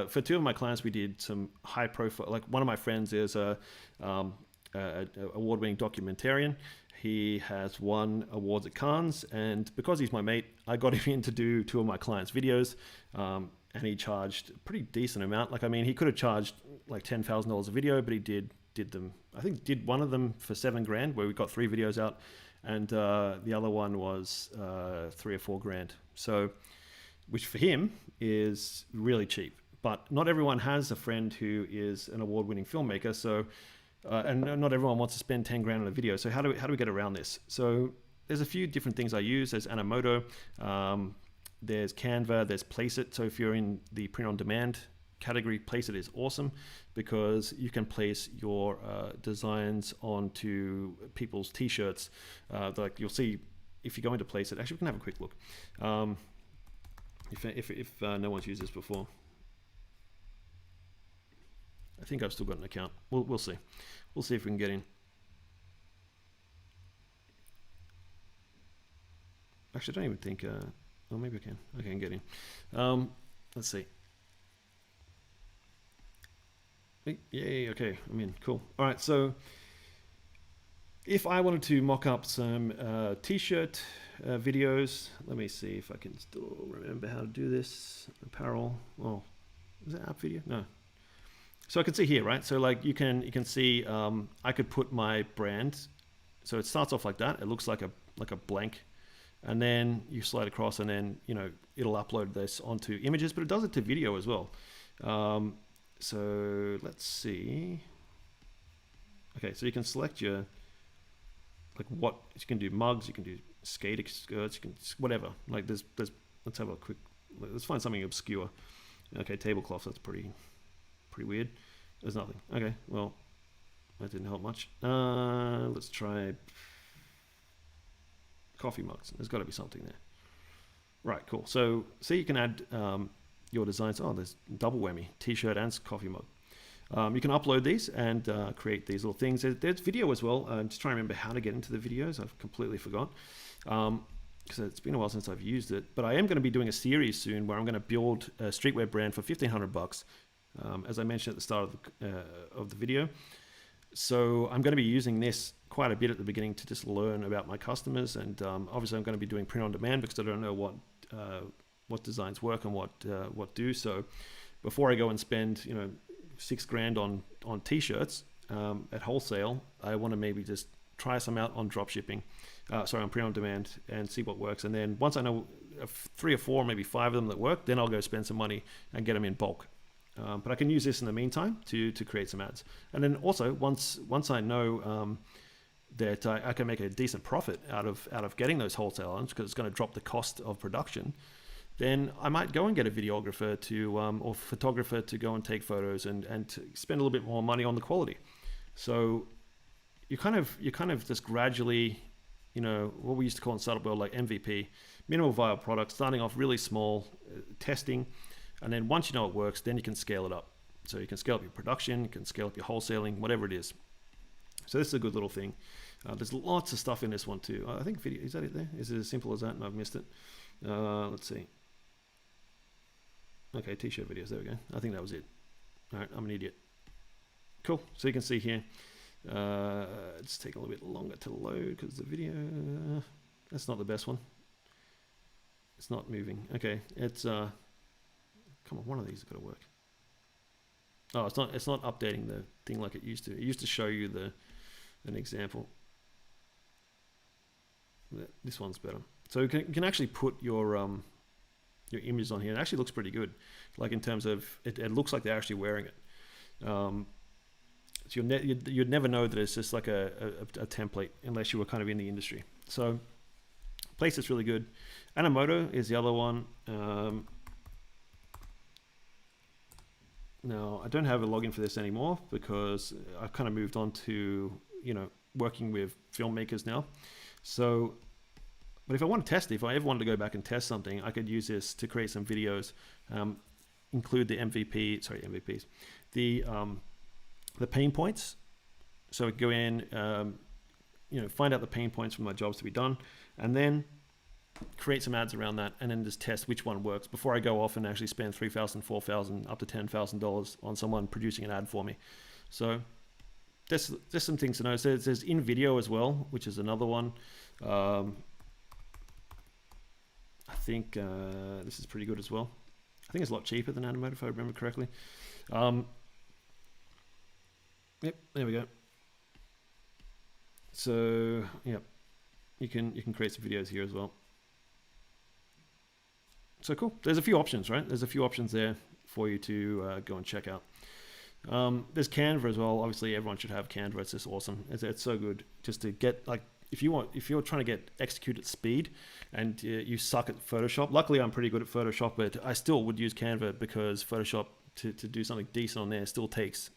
for 2 of my clients, we did some high profile, like one of my friends is a award-winning documentarian. He has won awards at Cannes, and because he's my mate, I got him in to do 2 of my clients' videos, and he charged a pretty decent amount. He could have charged like $10,000 a video, but he did them. I think did one of them for $7,000, where we got 3 videos out, and the other one was $3,000 or $4,000. So, which for him is really cheap. But not everyone has a friend who is an award-winning filmmaker. So, and not everyone wants to spend $10,000 on a video. So how do we get around this? So there's a few different things I use. There's Animoto, there's Canva, there's Placeit. So if you're in the print on demand category, Placeit is awesome because you can place your designs onto people's t-shirts. Like you'll see if you go into Placeit. Actually, we can have a quick look. If no one's used this before. I think I've still got an account. We'll see. We'll see if we can get in. Actually, I don't even think. Oh, maybe I can. I can get in. Let's see. Yay, okay, I'm in, cool. All right, so if I wanted to mock up some t-shirt videos, let me see if I can still remember how to do this. Apparel, oh, is that app video? No. So I can see here, right? So like you can see, I could put my brand. So it starts off like that. It looks like a blank, and then you slide across, and then it'll upload this onto images, but it does it to video as well. So let's see. Okay, so you can select your, like what, you can do mugs, you can do skater skirts, you can, whatever. Like there's let's have a quick, let's find something obscure. Okay, tablecloths, that's pretty weird. There's nothing. Okay, well, that didn't help much. Let's try coffee mugs. There's got to be something there. Right, cool. So you can add your designs. Oh, there's double whammy, t-shirt and coffee mug. You can upload these and create these little things. There's video as well. I'm just trying to remember how to get into the videos. I've completely forgot. Because it's been a while since I've used it. But I am going to be doing a series soon where I'm going to build a streetwear brand for $1,500, as I mentioned at the start of the video. So I'm going to be using this quite a bit at the beginning to just learn about my customers, and obviously I'm going to be doing print on demand because I don't know what designs work and what do. So before I go and spend $6,000 on t-shirts at wholesale, I want to maybe just try some out on drop shipping, on print on demand, and see what works. And then once I know 3 or 4, maybe 5 of them that work, then I'll go spend some money and get them in bulk. But I can use this in the meantime to create some ads. And then also once I know that I can make a decent profit out of getting those wholesale items, because it's going to drop the cost of production, then I might go and get a videographer or photographer to go and take photos and to spend a little bit more money on the quality. So you kind of just gradually, what we used to call in startup world like MVP, minimal viable product, starting off really small, testing. And then once you know it works, then you can scale it up. So you can scale up your production, you can scale up your wholesaling, whatever it is. So this is a good little thing. There's lots of stuff in this one too. I think video, is that it there? Is it as simple as that? And I've missed it. Let's see. Okay, t-shirt videos, there we go. I think that was it. All right, I'm an idiot. Cool, so you can see here, it's taking a little bit longer to load because the video, that's not the best one. It's not moving. Okay, it's, come on, one of these has got to work. Oh, it's not updating the thing like it used to. It used to show you an example. This one's better. So you can actually put your images on here. It actually looks pretty good. Like in terms of, it looks like they're actually wearing it. So you'd never know that it's just like a template unless you were kind of in the industry. So place is really good. Animoto is the other one. Now I don't have a login for this anymore because I've kind of moved on to working with filmmakers now. So, but if I want to test it, if I ever wanted to go back and test something, I could use this to create some videos, include the MVPs, the pain points. So I go in, find out the pain points for my jobs to be done, and then create some ads around that, and then just test which one works before I go off and actually spend $3,000, $4,000, up to $10,000 on someone producing an ad for me. So there's some things to know. So there's in video as well, which is another one. I think this is pretty good as well. I think it's a lot cheaper than Animoto if I remember correctly. Yep, there we go. So yep, you can create some videos here as well. So cool. There's a few options, right? There's a few options there for you to go and check out. There's Canva as well. Obviously, everyone should have Canva. It's just awesome. It's so good just to get, like, if you're trying to get execute at speed and you suck at Photoshop. Luckily, I'm pretty good at Photoshop, but I still would use Canva because Photoshop to do something decent on there still takes,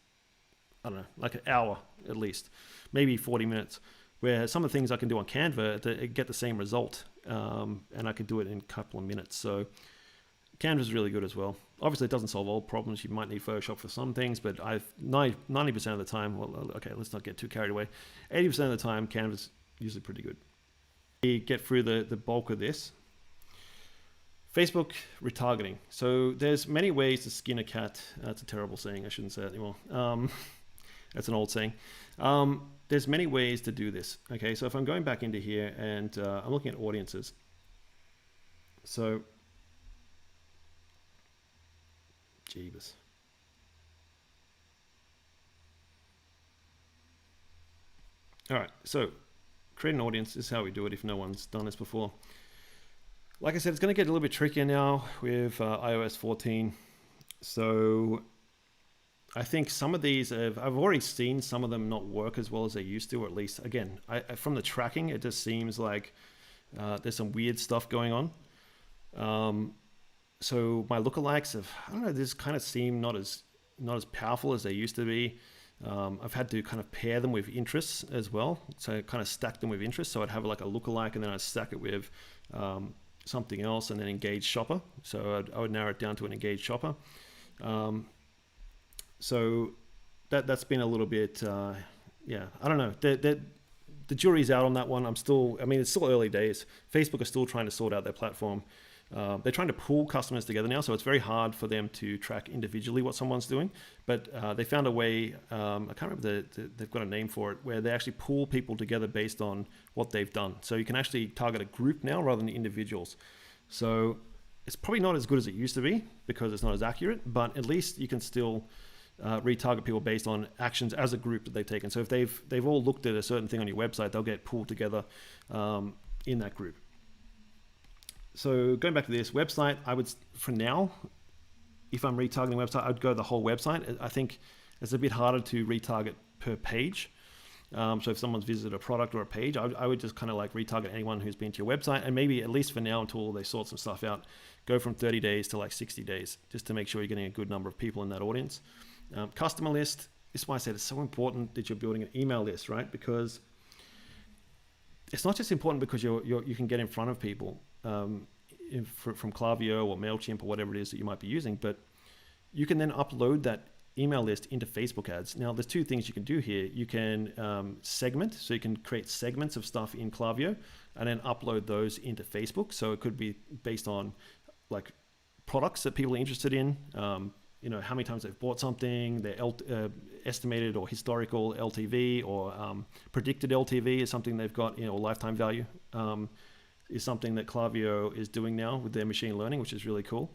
I don't know, like an hour at least, maybe 40 minutes. Where some of the things I can do on Canva get the same result, and I can do it in a couple of minutes. So Canva is really good as well. Obviously, it doesn't solve all problems. You might need Photoshop for some things, but 90% of the time, well, okay, let's not get too carried away. 80% of the time, Canva's usually pretty good. We get through the bulk of this. Facebook retargeting. So there's many ways to skin a cat. That's a terrible saying. I shouldn't say that anymore. That's an old saying. There's many ways to do this. Okay, so if I'm going back into here and I'm looking at audiences. So, jeebus. All right, so create an audience. This is how we do it if no one's done this before. Like I said, it's going to get a little bit trickier now with iOS 14. So I think some of these, I've already seen some of them not work as well as they used to, or at least, again, from the tracking, it just seems like there's some weird stuff going on. So my lookalikes I don't know, this kind of seem not as powerful as they used to be. I've had to kind of pair them with interests as well. So I kind of stack them with interests. So I'd have like a lookalike and then I'd stack it with something else and then engaged shopper. So I would narrow it down to an engaged shopper. So that's been a little bit, yeah, I don't know. The jury's out on that one. I mean, it's still early days. Facebook are still trying to sort out their platform. They're trying to pull customers together now, so it's very hard for them to track individually what someone's doing. But they found a way, I can't remember, they've got a name for it, where they actually pull people together based on what they've done. So you can actually target a group now rather than individuals. So it's probably not as good as it used to be because it's not as accurate, but at least you can still retarget people based on actions as a group that they've taken. So if they've all looked at a certain thing on your website, they'll get pulled together in that group. So going back to this website, I would, for now, if I'm retargeting a website, I'd go the whole website. I think it's a bit harder to retarget per page. So if someone's visited a product or a page, I would just kind of like retarget anyone who's been to your website, and maybe at least for now until they sort some stuff out, go from 30 days to like 60 days, just to make sure you're getting a good number of people in that audience. Customer list, this is why I said it's so important that you're building an email list, right? Because it's not just important because you can get in front of people from Klaviyo or MailChimp or whatever it is that you might be using, but you can then upload that email list into Facebook ads. Now, there's two things you can do here. You can segment, so you can create segments of stuff in Klaviyo and then upload those into Facebook. So it could be based on like products that people are interested in, how many times they've bought something, their estimated or historical LTV, or predicted LTV is something they've got, or lifetime value is something that Klaviyo is doing now with their machine learning, which is really cool.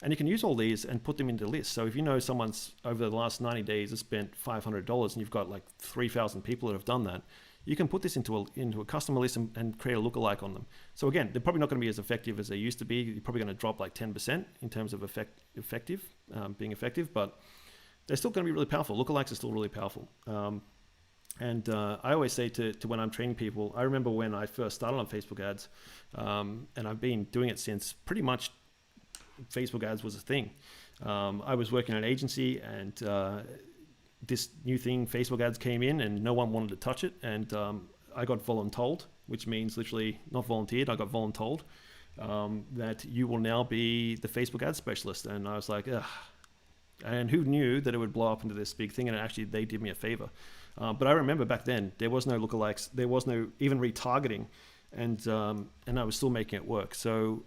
And you can use all these and put them into lists. So if you know someone's over the last 90 days has spent $500 and you've got like 3,000 people that have done that, you can put this into a customer list and create a lookalike on them. So again, they're probably not going to be as effective as they used to be. You're probably going to drop like 10% in terms of being effective, but they're still going to be really powerful. Lookalikes are still really powerful. And I always say to when I'm training people, I remember when I first started on Facebook ads, and I've been doing it since pretty much Facebook ads was a thing. I was working at an agency, and this new thing, Facebook ads, came in and no one wanted to touch it. And I got voluntold, which means literally not volunteered. I got voluntold that you will now be the Facebook ad specialist. And I was like, ugh. And who knew that it would blow up into this big thing? And actually, they did me a favor. But I remember back then, there was no lookalikes. There was no even retargeting. And I was still making it work. So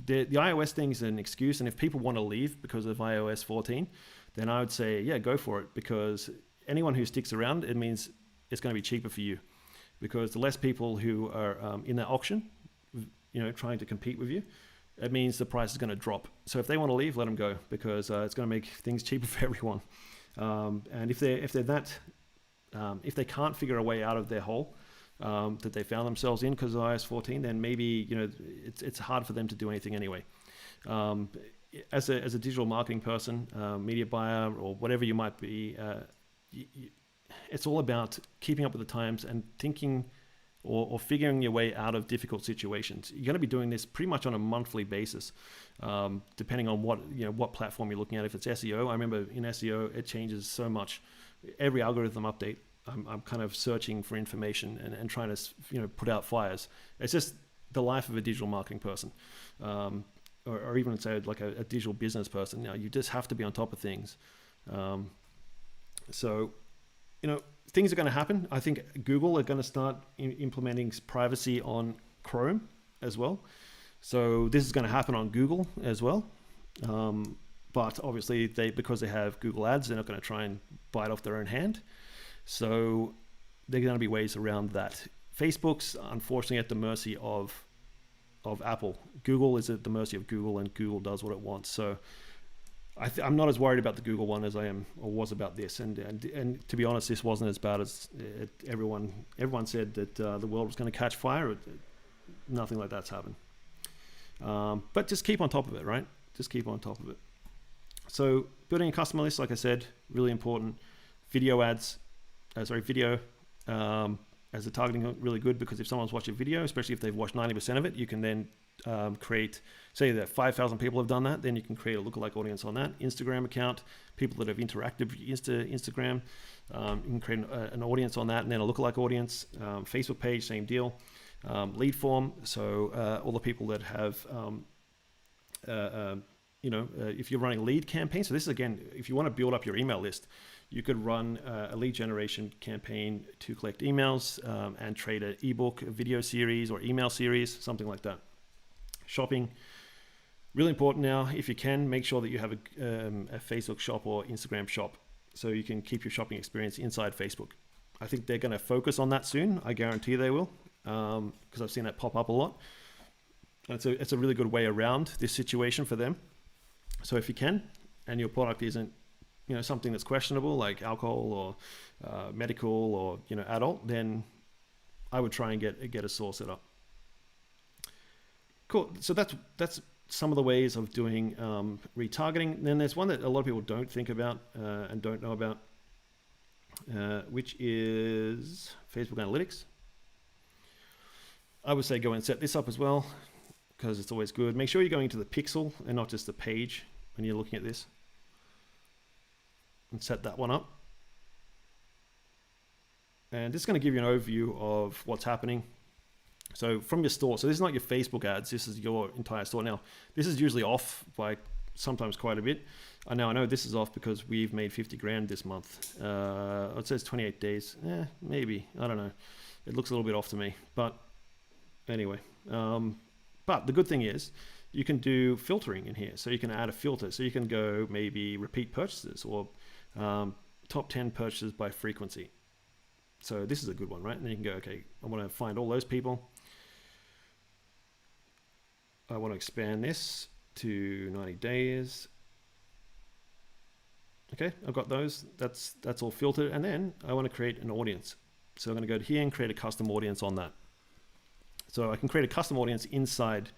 the iOS thing is an excuse. And if people want to leave because of iOS 14, then I would say, yeah, go for it. Because anyone who sticks around, it means it's going to be cheaper for you. Because the less people who are in that auction, trying to compete with you, it means the price is going to drop. So if they want to leave, let them go, because it's going to make things cheaper for everyone. And if they can't figure a way out of their hole that they found themselves in because of iOS 14, then maybe it's hard for them to do anything anyway. As a digital marketing person, media buyer, or whatever you might be, it's all about keeping up with the times and thinking or figuring your way out of difficult situations. You're going to be doing this pretty much on a monthly basis, depending on what platform you're looking at. If it's SEO, I remember in SEO it changes so much. Every algorithm update, I'm kind of searching for information and trying to put out fires. It's just the life of a digital marketing person, or even say like a digital business person. You just have to be on top of things. So things are going to happen. I think Google are going to start implementing privacy on Chrome as well. So this is going to happen on Google as well. But obviously because they have Google ads, they're not going to try and bite off their own hand. So there are going to be ways around that. Facebook's unfortunately at the mercy of Apple. Google is at the mercy of Google, and Google does what it wants. So I'm not as worried about the Google one as I am or was about this. And to be honest, this wasn't as bad as everyone said that the world was going to catch fire. Nothing like that's happened. But just keep on top of it, right? Just keep on top of it. So building a customer list, like I said, really important. Video ads, as a targeting, really good, because if someone's watched a video, especially if they've watched 90% of it, you can then create, say that 5,000 people have done that, then you can create a lookalike audience on that. Instagram account, people that have interacted with Instagram, you can create an audience on that, and then a lookalike audience. Facebook page, same deal. Lead form, so all the people that have if you're running lead campaigns. So this is, again, if you want to build up your email list, you could run a lead generation campaign to collect emails and trade an ebook, a video series, or email series, something like that. Shopping, really important now. If you can, make sure that you have a Facebook shop or Instagram shop, so you can keep your shopping experience inside Facebook. I think they're going to focus on that soon. I guarantee they will, because I've seen that pop up a lot. And it's a really good way around this situation for them. So if you can, and your product isn't, something that's questionable like alcohol or medical or adult, then I would try and get a store set up. Cool. So that's some of the ways of doing retargeting. Then there's one that a lot of people don't think about and don't know about, which is Facebook Analytics. I would say go and set this up as well, because it's always good. Make sure you're going to the pixel and not just the page when you're looking at this, and set that one up. And this is going to give you an overview of what's happening. So from your store, so this is not your Facebook ads, this is your entire store. Now, this is usually off by sometimes quite a bit. I know this is off because we've made 50 grand this month. It says 28 days, maybe, I don't know. It looks a little bit off to me, but anyway. But the good thing is you can do filtering in here. So you can add a filter. So you can go maybe repeat purchases or top 10 purchases by frequency. So this is a good one, right? And then you can go, okay, I want to find all those people. I want to expand this to 90 days. Okay, I've got those. That's all filtered. And then I want to create an audience. So I'm going to go here and create a custom audience on that. So I can create a custom audience inside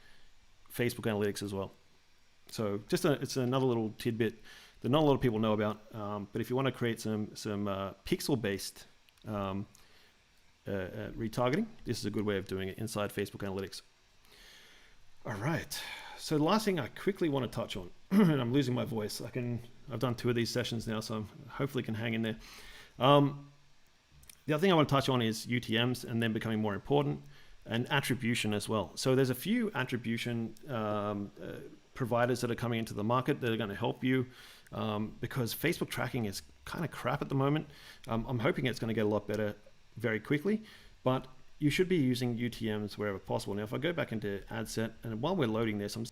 Facebook Analytics as well. So it's another little tidbit that not a lot of people know about. But if you want to create some pixel-based retargeting, this is a good way of doing it inside Facebook Analytics. All right. So the last thing I quickly want to touch on, and I'm losing my voice. I've done 2 of these sessions now, so I hopefully can hang in there. The other thing I want to touch on is UTMs and them becoming more important, and attribution as well. So there's a few attribution providers that are coming into the market that are going to help you, because Facebook tracking is kind of crap at the moment. I'm hoping it's going to get a lot better very quickly, but you should be using UTMs wherever possible. Now, if I go back into ad set, and while we're loading this, so I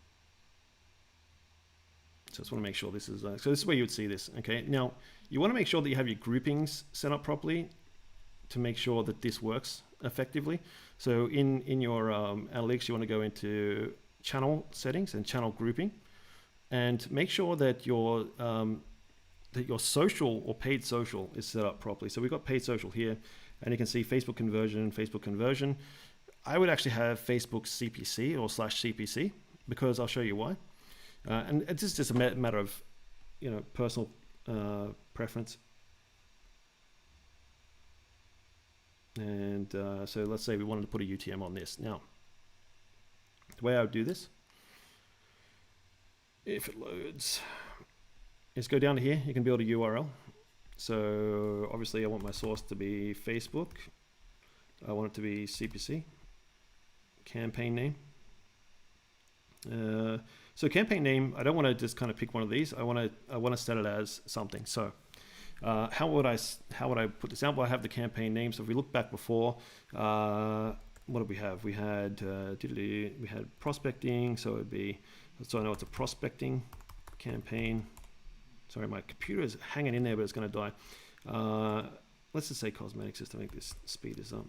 just want to make sure this is, so this is where you would see this, okay? Now, you want to make sure that you have your groupings set up properly to make sure that this works effectively. So in your analytics, you want to go into channel settings and channel grouping, and make sure that your social or paid social is set up properly. So we've got paid social here, and you can see Facebook conversion. I would actually have Facebook CPC or /CPC, because I'll show you why. And it's just a matter of personal preference. And so let's say we wanted to put a UTM on this. Now, the way I would do this, if it loads, is go down to here. You can build a URL. So obviously I want my source to be Facebook. I want it to be CPC. Campaign name. So campaign name, I don't want to just kind of pick one of these. I want to set it as something. So how would I put this out? Well, I have the campaign name. So if we look back before, what did we have? We had prospecting. So it'd be, so I know it's a prospecting campaign. Sorry, my computer is hanging in there, but it's going to die. Let's just say cosmetics, just to make this speed this up.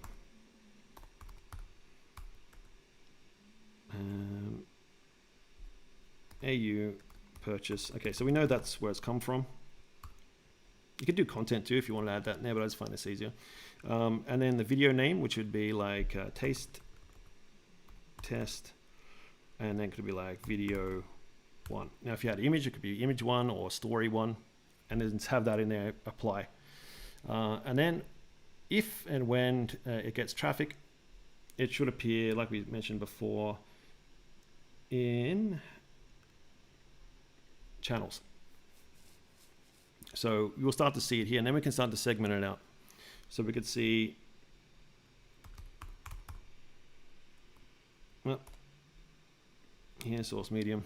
AU purchase. Okay, so we know that's where it's come from. You could do content too if you want to add that in there, but I just find this easier. And then the video name, which would be like taste test, and then it could be like video 1. Now, if you had image, it could be image 1 or story 1, and then have that in there, apply. And then if and when it gets traffic, it should appear, like we mentioned before, in channels. So you'll start to see it here, and then we can start to segment it out. So we could see, well, here's source medium.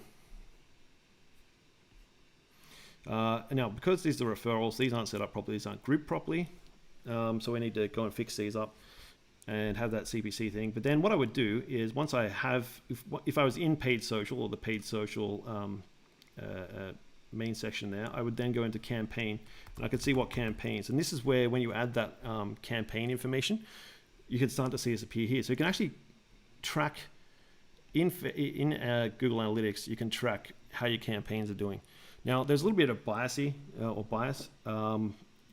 And now, because these are referrals, these aren't set up properly, these aren't grouped properly. So we need to go and fix these up and have that CPC thing. But then what I would do is, once I have, if I was in paid social, or the paid social main section there, I would then go into campaign, and I could see what campaigns. And this is where, when you add that campaign information, you can start to see this appear here. So you can actually track in Google Analytics, you can track how your campaigns are doing. Now, there's a little bit of bias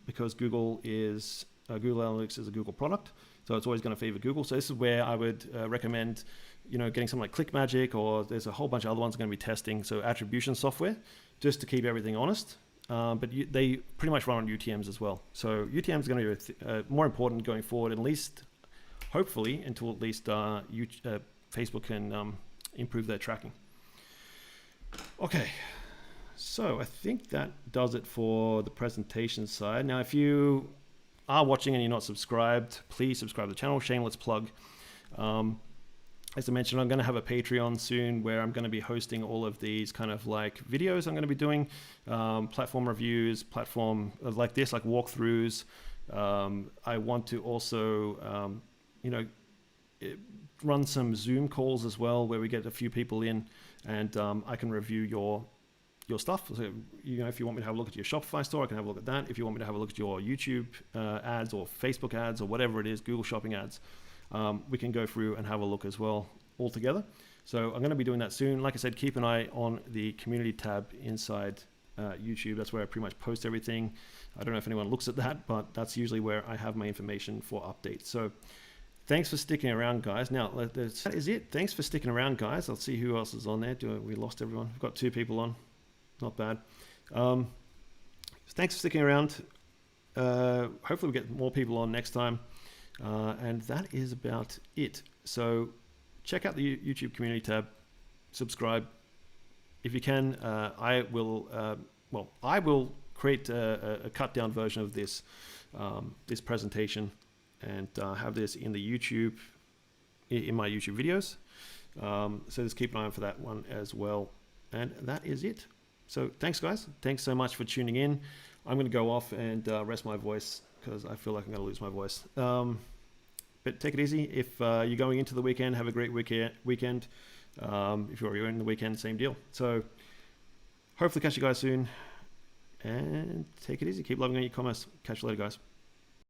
because Google Analytics is a Google product, so it's always going to favor Google. So this is where I would recommend, getting something like ClickMagick, or there's a whole bunch of other ones I'm going to be testing. So attribution software, just to keep everything honest. But they pretty much run on UTMs as well. So UTM is going to be more important going forward, at least, hopefully, until at least Facebook can improve their tracking. Okay. So I think that does it for the presentation side. Now, if you are watching and you're not subscribed, please subscribe to the channel. Shameless plug. As I mentioned, I'm going to have a Patreon soon where I'm going to be hosting all of these kind of like videos I'm going to be doing, platform reviews, platform like this, like walkthroughs. I want to also, run some Zoom calls as well, where we get a few people in, and I can review your stuff. So, if you want me to have a look at your Shopify store, I can have a look at that. If you want me to have a look at your YouTube ads, or Facebook ads, or whatever it is, Google Shopping ads, we can go through and have a look as well all together. So I'm going to be doing that soon. Like I said, keep an eye on the community tab inside YouTube. That's where I pretty much post everything. I don't know if anyone looks at that, but that's usually where I have my information for updates. So thanks for sticking around, guys. Now, that is it. Thanks for sticking around, guys. I'll see who else is on there. We lost everyone. We've got 2 people on. Not bad. Thanks for sticking around. Hopefully we get more people on next time. And that is about it. So check out the YouTube community tab. Subscribe. If you can, I will create a cut down version of this presentation, and have this in the in my YouTube videos. So just keep an eye out for that one as well. And that is it. So thanks, guys. Thanks so much for tuning in. I'm going to go off and rest my voice, because I feel like I'm going to lose my voice. But take it easy. If you're going into the weekend, have a great weekend. If you're in the weekend, same deal. So hopefully catch you guys soon. And take it easy. Keep loving on your commerce. Catch you later, guys.